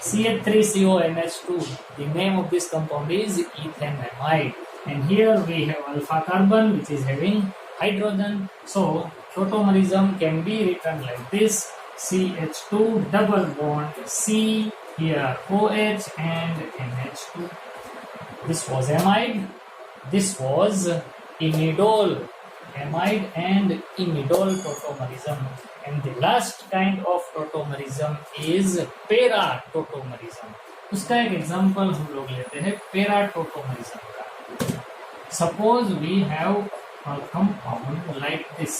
CH3 CONH2. The name of this compound is ethanamide. And here we have alpha carbon which is having hydrogen. So tautomerism can be written like this: CH2 double bond C, here OH and NH2. This was amide. This was imidol. Amide and imidol tautomerism. And the last kind of tautomerism is para tautomerism. उसका एक example हम लोग लेते हैं para tautomerism का. Suppose we have a compound like this.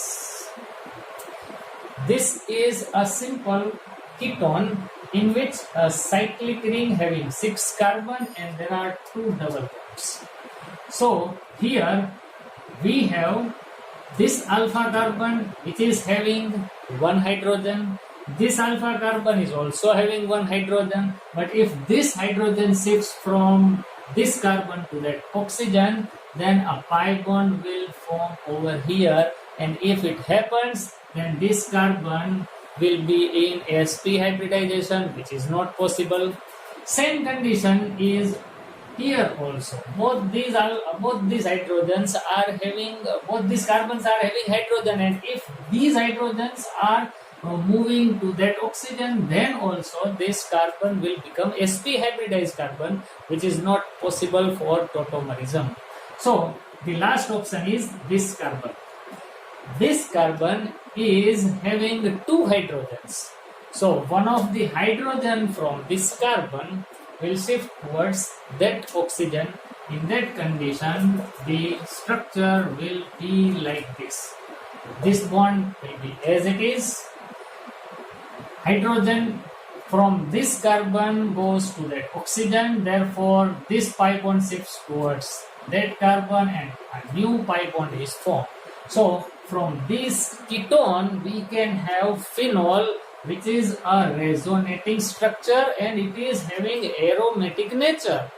This is a simple ketone in which a cyclic ring having 6 carbon and there are 2 double bonds. So here we have this alpha carbon which is having 1 hydrogen. This alpha carbon is also having 1 hydrogen, but if this hydrogen shifts from this carbon to that oxygen, then a pi bond will form over here, and if it happens, then this carbon will be in sp hybridization, which is not possible. Same condition is here also. Both these hydrogens are having, both these carbons are having hydrogen, and if these hydrogens are moving to that oxygen, then also this carbon will become sp hybridized carbon, which is not possible for tautomerism. So the last option is this carbon. This carbon is having 2 hydrogens. So one of the hydrogen from this carbon will shift towards that oxygen. In that condition, the structure will be like this. This bond will be as it is. Hydrogen from this carbon goes to that oxygen, therefore this pi bond shifts towards that carbon and a new pi bond is formed. So from this ketone we can have phenol, which is a resonating structure and it is having aromatic nature.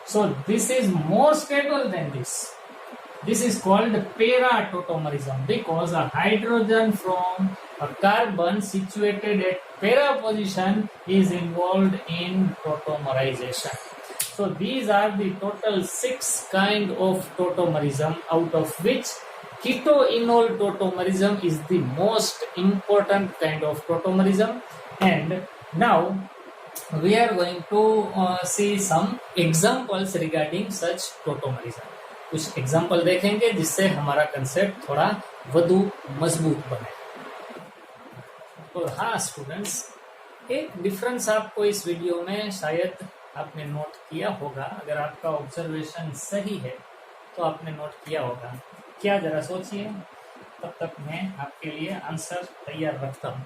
So this is more stable than this. This is called para tautomerism because a hydrogen from a carbon situated at para position is involved in tautomerization. So these are the total 6 kind of tautomerism, out of which ketoenol tautomerism is the most important kind of tautomerism. And now we are going to see some examples regarding such tautomerism. कुछ example देखेंगे जिससे हमारा concept थोड़ा વધુ मजबूत बने. और हाँ स्टूडेंट्स, एक डिफरेंस आपको इस वीडियो में शायद आपने नोट किया होगा, अगर आपका ऑब्जर्वेशन सही है तो आपने नोट किया होगा। क्या जरा सोचिए, तब तक मैं आपके लिए आंसर तैयार रखता हूँ।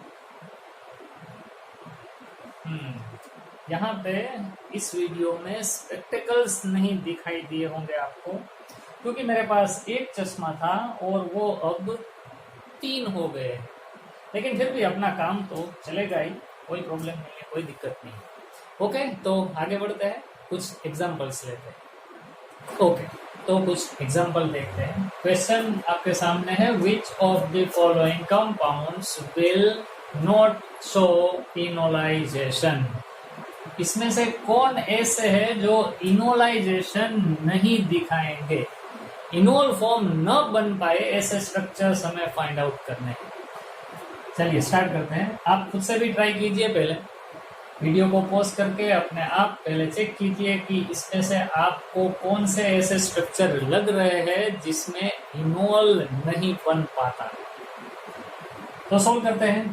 यहाँ पे इस वीडियो में स्पेक्टिकल्स नहीं दिखाई दिए होंगे आपको, क्योंकि मेरे पास एक चश्मा था और वो अब 3 हो गए, लेकिन फिर भी अपना काम तो चलेगा ही, कोई प्रॉब्लम नहीं है, कोई दिक्कत नहीं है। ओके, तो आगे बढ़ते हैं, कुछ एग्जांपल्स लेते हैं। ओके, तो कुछ एग्जांपल देखते हैं। क्वेश्चन आपके सामने है, which of the following compounds will not show enolisation. इसमें से कौन ऐसे है जो इनोलाइजेशन नहीं दिखाएंगे, इनोल फॉर्म न बन पाए, ऐसे स्ट्रक्चर्स हमें फाइंड आउट करने हैं। चलिए स्टार्ट करते हैं। आप खुद से भी ट्राई कीजिए, पहले वीडियो को पॉज करके अपने आप पहले चेक कीजिए कि इसमें से आपको कौन से ऐसे स्ट्रक्चर लग रहे हैं जिसमें इनोल नहीं बन पाता। तो सॉल्व करते हैं।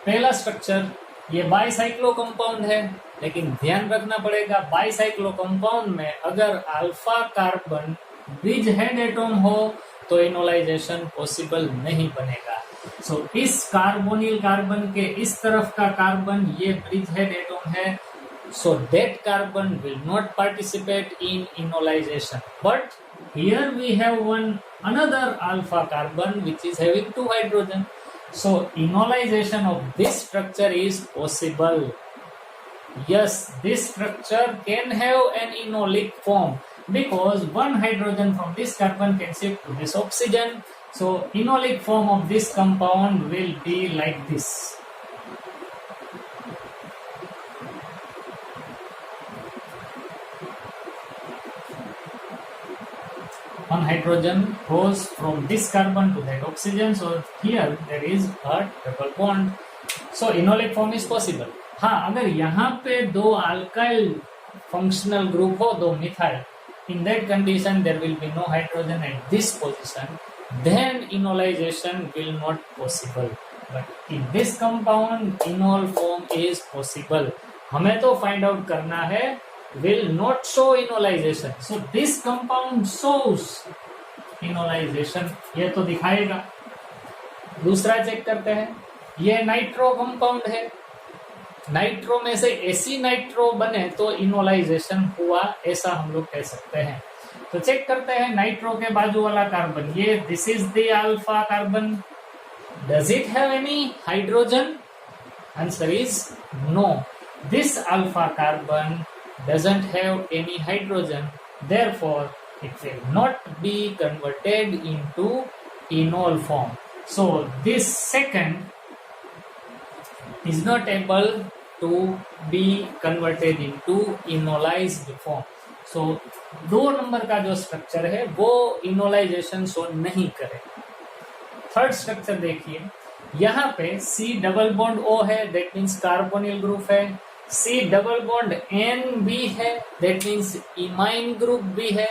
पहला स्ट्रक्चर ये बाइसाइक्लो कंपाउंड है, लेकिन ध्यान रखना पड़ेगा, बाइसाइक्लो कंपाउंड में अगर alpha carbon bridge head atom हो तो इनोलाइजेशन पॉसिबल नहीं बनेगा। सो इस कार्बोनिल कार्बन के इस तरफ का कार्बन ये ब्रिज हेड एटॉम है, so that carbon will not participate in enolization, but here we have another alpha carbon which is having 2 hydrogen, so enolization of this structure is possible. Yes, this structure can have an enolic form because 1 hydrogen from this carbon can shift to this oxygen, so enolic form of this compound will be like this. One hydrogen goes from this carbon to that oxygen, so here there is a double bond, so enolic form is possible. हाँ, अगर यहाँ पे 2 alkyl functional group हो, 2 methyl, in that condition there will be no hydrogen at this position, then enolization will not possible. But in this compound enol form is possible. हमें तो find out करना है will not show enolization, so this compound shows enolization, ये तो दिखाएगा। दूसरा check करते हैं, ये नाइट्रो कंपाउंड है, नाइट्रो में से ऐसी नाइट्रो बने तो इनोलाइजेशन हुआ, ऐसा हम लोग कह सकते हैं। तो चेक करते हैं नाइट्रो के बाजू वाला कार्बन, ये this is the alpha carbon, does it have any hydrogen? Answer is no, this alpha carbon doesn't have any hydrogen, therefore it will not be converted into enol form, so this second is not able to be converted into enolized form, so 2 number का जो structure है वो enolisation show नहीं करेगा। Third structure देखिए, यहाँ पे C double bond O है, दैट मीन्स कार्बोनिल ग्रुप है, C डबल बॉन्ड N भी है, दैट मीन्स इमाइन ग्रुप भी है।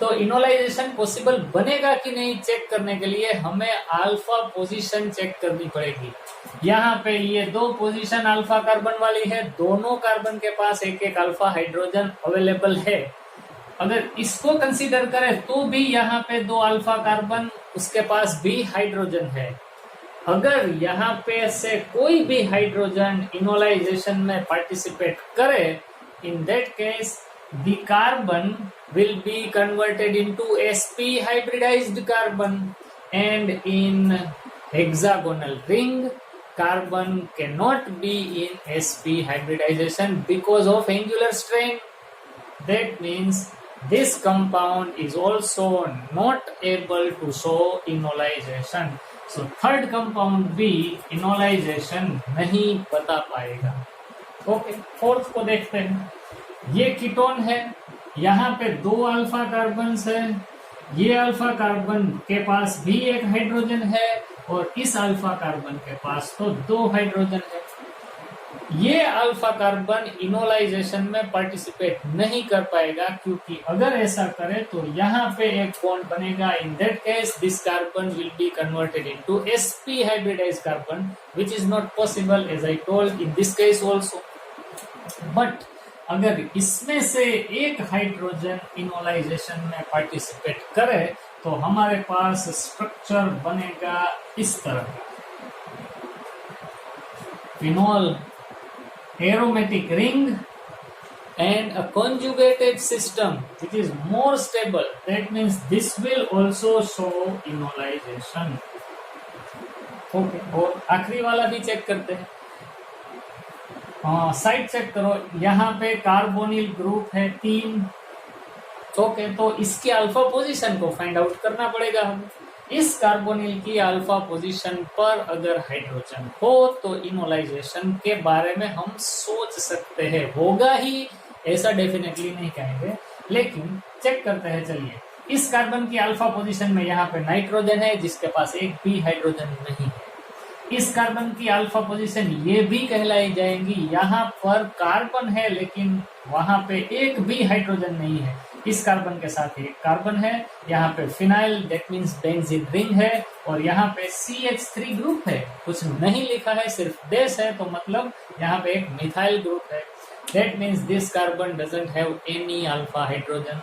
तो इनोलाइजेशन पॉसिबल बनेगा कि नहीं चेक करने के लिए हमें अल्फा पोजीशन चेक करनी पड़ेगी। यहाँ पे ये 2 पोजीशन अल्फा कार्बन वाली है, दोनों कार्बन के पास एक एक अल्फा हाइड्रोजन अवेलेबल है। अगर इसको कंसीडर करें तो भी यहाँ पे 2 अल्फा कार्बन, उसके पास भी हाइड्रोजन है। अगर यहाँ पे से कोई भी हाइड्रोजन इनोलाइजेशन में पार्टिसिपेट करे, in that case the carbon will be converted into sp hybridized carbon, and in hexagonal ring carbon cannot be in sp hybridization because of angular strain. That means this compound is also not able to show enolization, so third compound भी enolization नहीं बता पाएगा। Okay, fourth को देखते हैं, ये ketone है, यहाँ पे 2 अल्फा कार्बन है, ये अल्फा कार्बन के पास भी एक हाइड्रोजन है और इस अल्फा कार्बन के पास तो 2 हाइड्रोजन है। ये अल्फा कार्बन इनोलाइजेशन में पार्टिसिपेट नहीं कर पाएगा, क्योंकि अगर ऐसा करे तो यहाँ पे एक बॉन्ड बनेगा, in that case this carbon will be converted into sp hybridized carbon, which is not possible as I told in this case also. But अगर इसमें से एक हाइड्रोजन इनोलाइजेशन में पार्टिसिपेट करे तो हमारे पास स्ट्रक्चर बनेगा इस तरह का, phenol aromatic ring and a conjugated system which is more stable. That means this will also show enolization. Okay, और आखिरी वाला भी चेक करते हैं। साइड चेक करो, यहाँ पे कार्बोनिल ग्रुप है 3। ओके, तो इसकी अल्फा पोजीशन को फाइंड आउट करना पड़ेगा हमें। इस कार्बोनिल की अल्फा पोजीशन पर अगर हाइड्रोजन हो तो इनोलाइजेशन के बारे में हम सोच सकते हैं। होगा ही ऐसा डेफिनेटली नहीं कहेंगे, लेकिन चेक करते हैं। चलिए, इस कार्बन की अल्फा पोजीशन में यहाँ पे नाइट्रोजन है जिसके पास एक भी हाइड्रोजन नहीं है। इस कार्बन की अल्फा पोजीशन ये भी कहलाई जाएंगी, यहाँ पर कार्बन है लेकिन वहां पे एक भी हाइड्रोजन नहीं है। इस कार्बन के साथ एक कार्बन है, यहाँ पे phenyl that means benzene ring है, और यहाँ पे CH3 ग्रुप है। कुछ नहीं लिखा है, सिर्फ देश है, तो मतलब यहाँ पे एक मिथाइल ग्रुप है। That means this carbon doesn't have any alpha hydrogen.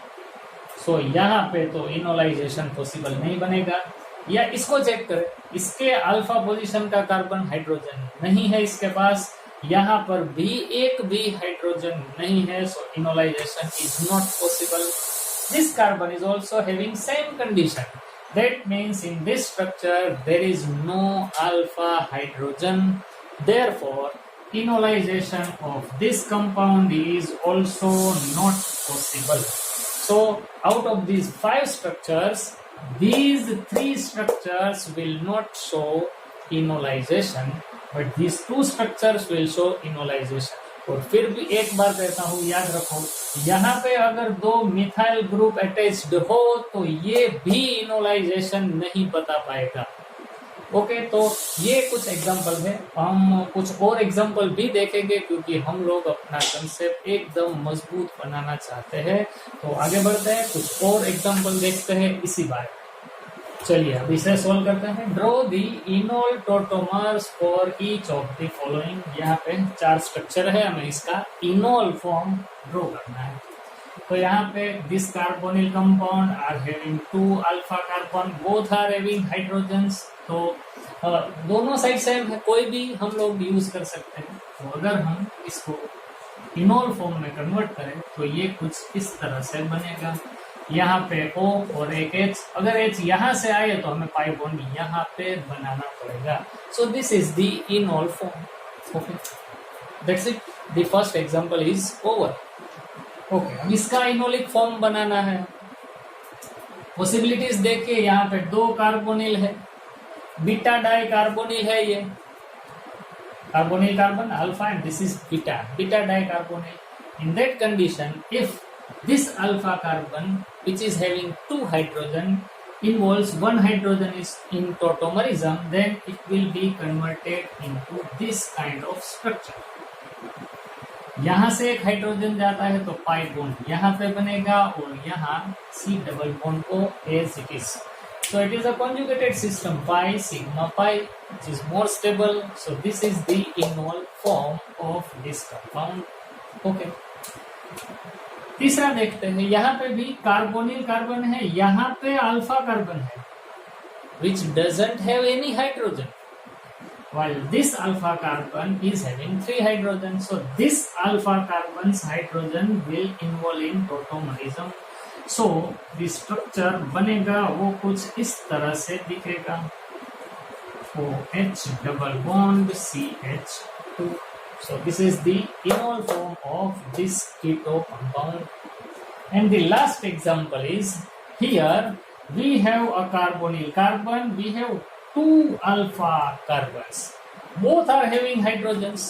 So यहाँ पे तो इनोलाइजेशन पॉसिबल नहीं बनेगा। या इसको चेक करें, इसके अल्फा पोजीशन का कार्बन हाइड्रोजन नहीं है इसके पास, यहाँ पर भी एक भी हाइड्रोजन नहीं है, so enolization is not possible. This carbon is also having same condition, that means in this structure there is no alpha hydrogen, therefore enolization of this compound is also not possible. So out of these 5 structures, these 3 structures will not show enolization, but these 2 structures will show enolization. और फिर भी एक बार कहता हूँ, याद रखो, यहाँ पे अगर 2 मिथाइल ग्रुप अटैच्ड हो तो ये भी इनोलाइजेशन नहीं बता पाएगा। ओके, तो ये कुछ एग्जांपल है। हम कुछ और एग्जांपल भी देखेंगे क्योंकि हम लोग अपना कंसेप्ट एकदम मजबूत बनाना चाहते हैं। तो आगे बढ़ते हैं, कुछ और एग्जांपल देखते हैं इसी बारे में। चलिए अब इसे सोल्व करते हैं। Draw the enol tautomers for each of the following. यहाँ पे 4 स्ट्रक्चर है, हमें इसका इनोल फॉर्म ड्रॉ करना है। तो यहाँ पे this carbonyl compound are having 2 alpha carbon, both are having hydrogens. तो दोनों साइड सेम है, कोई भी हम लोग यूज कर सकते हैं। तो अगर हम इसको इनोल फॉर्म में कन्वर्ट करें तो ये कुछ इस तरह से बनेगा। यहाँ पे O और एक H, अगर H यहाँ से आए तो हमें पाई बॉन्ड यहाँ पे बनाना पड़ेगा। सो this is the enol form. Okay, that's it, the first example is over. Okay, अब इसका इनोलिक फॉर्म बनाना है। पॉसिबिलिटीज देखिए, यहाँ पे 2 कार्बोनिल है, बीटा डाई कार्बोनिल है, ये carbonyl carbon alpha and this is beta dicarbonyl. In that condition, if this alpha carbon which is having 2 hydrogen involves 1 hydrogen is in tautomerism, then it will be converted into this kind of structure. यहाँ से एक hydrogen जाता है तो pi bond यहाँ पे बनेगा और यहाँ C डबल बॉन्ड को as it is. So it is a conjugated system, pi sigma pi, which is more stable. So this is the enol form of this compound. Okay. तीसरा देखते हैं, यहाँ पे भी कार्बोनिल कार्बन है, यहाँ पे अल्फा कार्बन है which doesn't have any hydrogen, while this alpha carbon is having 3 hydrogens. So this alpha carbon's hydrogen will involve in tautomerism. So the structure बनेगा वो कुछ इस तरह से दिखेगा, OH double bond CH2. So this is the enol form of this keto compound. And the last example is, here we have a carbonyl carbon, we have 2 alpha carbons. Both are having hydrogens.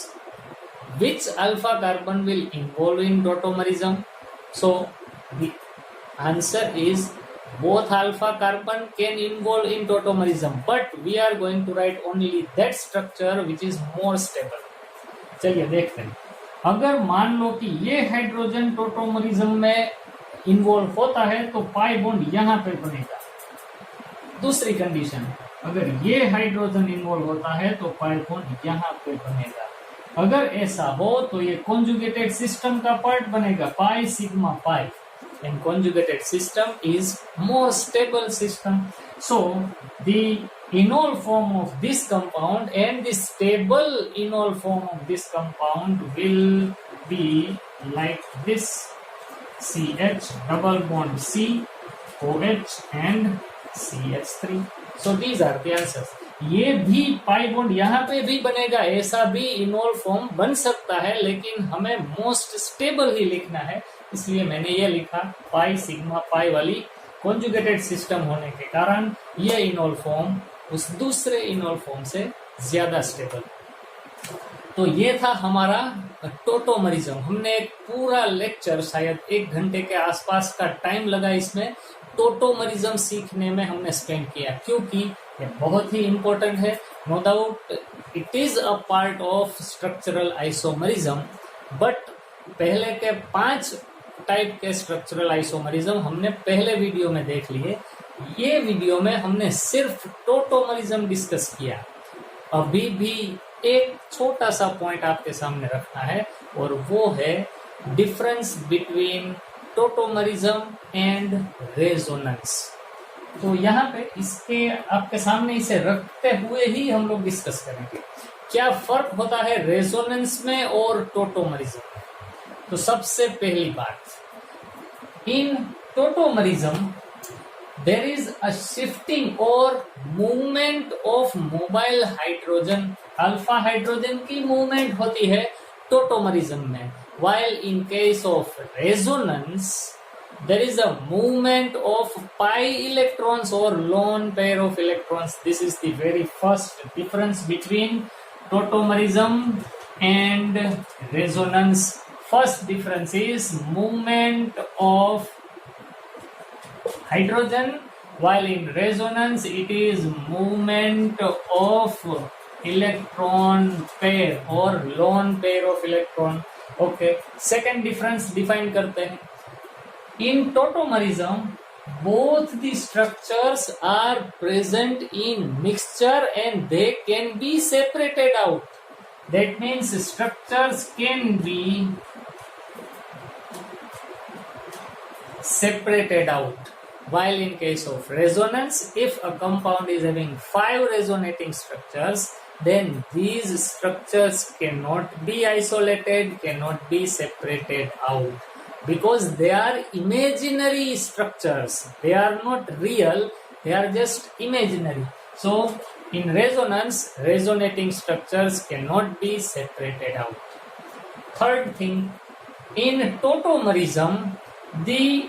Which alpha carbon will involve in tautomerism? So the answer is both alpha carbon can involve in tautomerism, but we are going to write only that structure which is more stable. चलिए देखते हैं, अगर मान लो कि ये hydrogen टोटोमरिज्म में involve होता है तो पाई बॉन्ड यहाँ पे बनेगा। दूसरी कंडीशन, अगर ये हाइड्रोजन इन्वॉल्व होता है तो पाई बॉन्ड यहाँ पे बनेगा। अगर ऐसा हो तो ये कॉन्जुगेटेड सिस्टम का पार्ट बनेगा, pi sigma pi, and conjugated system is more stable system. So the enol form of this compound and the stable enol form of this compound will be like this: CH double bond C OH and CH3. So these are the answers. ये भी pi bond यहाँ पे भी बनेगा, ऐसा भी enol form बन सकता है, लेकिन हमें मोस्ट स्टेबल ही लिखना है, इसलिए मैंने ये लिखा पाई सिग्मा पाई वाली कॉन्जुगेटेड सिस्टम होने के कारण ये इनोल फॉर्म उस दूसरे इनोल फॉर्म से ज्यादा स्टेबल। तो ये था हमारा टोटोमरिज्म। हमने एक पूरा लेक्चर, शायद 1 घंटे के आसपास का टाइम लगा इसमें टोटोमरिज्म सीखने में हमने स्पेंड किया, क्योंकि ये बहुत ही इंपॉर्टेंट है। No doubt it is a part of structural isomerism, but पहले के 5 टाइप के स्ट्रक्चरल आइसोमरिज्म हमने पहले वीडियो में देख लिए। ये वीडियो में हमने सिर्फ टोटोमरिज्म डिस्कस किया। अभी भी एक छोटा सा पॉइंट आपके सामने रखना है, और वो है डिफरेंस बिटवीन टोटोमरिज्म एंड रेजोनेंस। तो यहाँ पे इसके आपके सामने इसे रखते हुए ही हम लोग डिस्कस करेंगे क्या फर्क होता है रेजोनेंस में और टोटोमरिज्म में। तो सबसे पहली बात, इन टोटोमरिज्म there is a shifting or movement of mobile hydrogen, alpha hydrogen की मूवमेंट होती है टोटोमरिज्म में, while in case of resonance there is a movement of pi electrons or lone pair of electrons. This is the very first difference between tautomerism and resonance. First difference is movement of hydrogen, while in resonance it is movement of electron pair or lone pair of electron. Okay, second difference define करते हैं। In tautomerism both the structures are present in mixture and they can be separated out. That means structures can be separated out. While in case of resonance, if a compound is having 5 resonating structures, then these structures cannot be isolated, cannot be separated out, because they are imaginary structures. They are not real, they are just imaginary. So in resonance, resonating structures cannot be separated out. Third thing, in tautomerism, the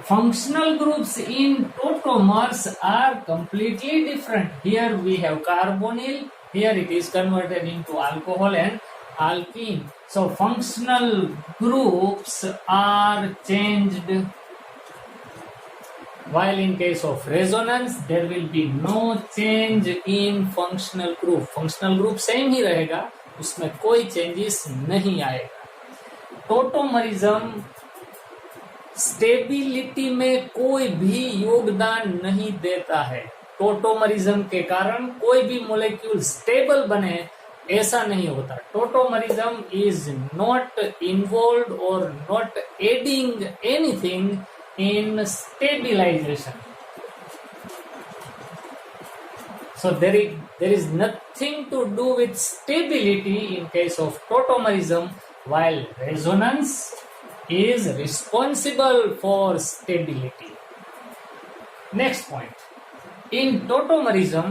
functional groups in tautomers are completely different. Here we have carbonyl, here it is converted into alcohol and alkene. So functional groups are changed, while in case of resonance there will be no change in functional group. Functional group same ही रहेगा, उसमें कोई changes नहीं आएगा। टोटोमरिज्म stability में कोई भी योगदान नहीं देता है। टोटोमरिज्म के कारण कोई भी मोलेक्यूल स्टेबल बने ऐसा नहीं होता। टोटोमरिज्म इज नॉट इन्वॉल्व और not adding anything in stabilisation. So there is nothing to do with stability in case of tautomerism, while resonance is responsible for stability. Next point, in tautomerism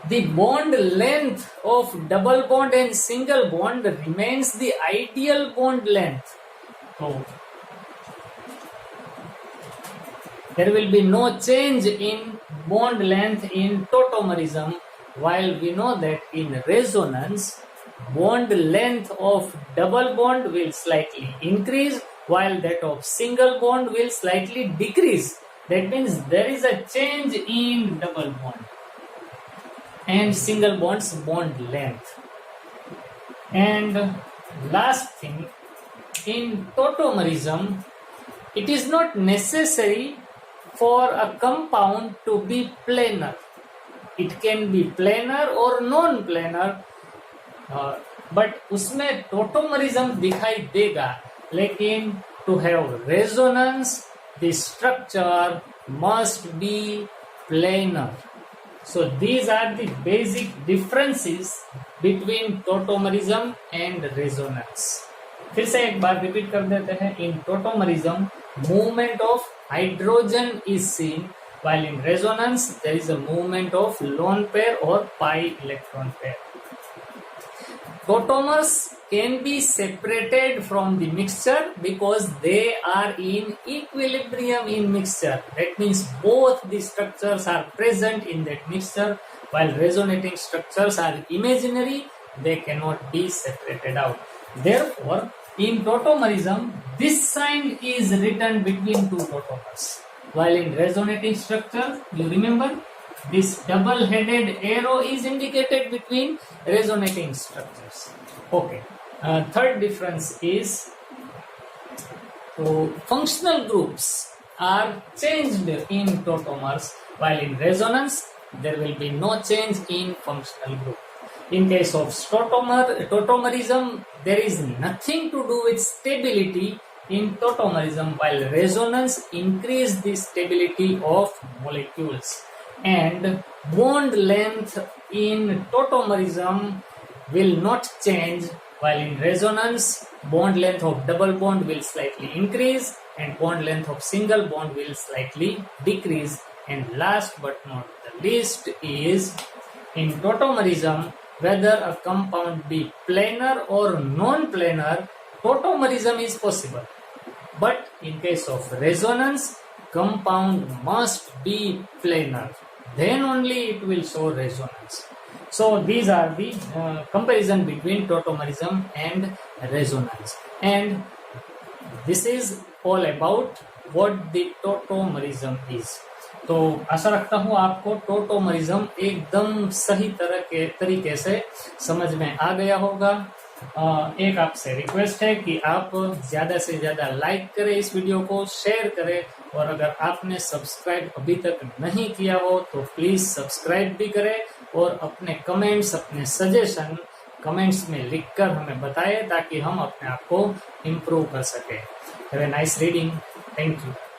the bond length of double bond and single bond remains the ideal bond length. So there will be no change in bond length in tautomerism, while we know that in resonance bond length of double bond will slightly increase, while that of single bond will slightly decrease. That means there is a change in double bond and single bond's bond length. And last thing, in tautomerism it is not necessary for a compound to be planar. It can be planar or non-planar. But उसमें tautomerism दिखाई देगा, लेकिन to have resonance the structure must be planar. So these are the basic differences between tautomerism and resonance. फिर से एक बार repeat कर देते हैं. In tautomerism, movement of hydrogen is seen, while in resonance there is a movement of lone pair or pi electron pair. Tautomers can be separated from the mixture because they are in equilibrium in mixture. That means both the structures are present in that mixture, while resonating structures are imaginary. They cannot be separated out. Therefore, in tautomerism, this sign is written between two tautomers, while in resonating structure, you remember, this double-headed arrow is indicated between resonating structures. Okay. Third difference is functional groups are changed in tautomers, while in resonance there will be no change in functional group. In case of tautomerism, there is nothing to do with stability in tautomerism, while resonance increase the stability of molecules. And bond length in tautomerism will not change, while in resonance bond length of double bond will slightly increase and bond length of single bond will slightly decrease. And last but not the least is, in tautomerism, whether a compound be planar or non-planar, tautomerism is possible. But in case of resonance, compound must be planar. Then only it will show resonance. So these are the comparison between tautomerism and resonance. And this is all about what the tautomerism is. तो आशा रखता हूँ आपको टोटोमरिज्म एकदम सही तरीके से समझ में आ गया होगा. एक आपसे रिक्वेस्ट है कि आप ज्यादा से ज्यादा लाइक करें, इस वीडियो को शेयर करें, और अगर आपने सब्सक्राइब अभी तक नहीं किया हो तो प्लीज सब्सक्राइब भी करें और अपने कमेंट्स, अपने सजेशन कमेंट्स में लिखकर हमें बताएं ताकि हम अपने आप को इम्प्रूव कर सकें. Have a nice reading. Thank you.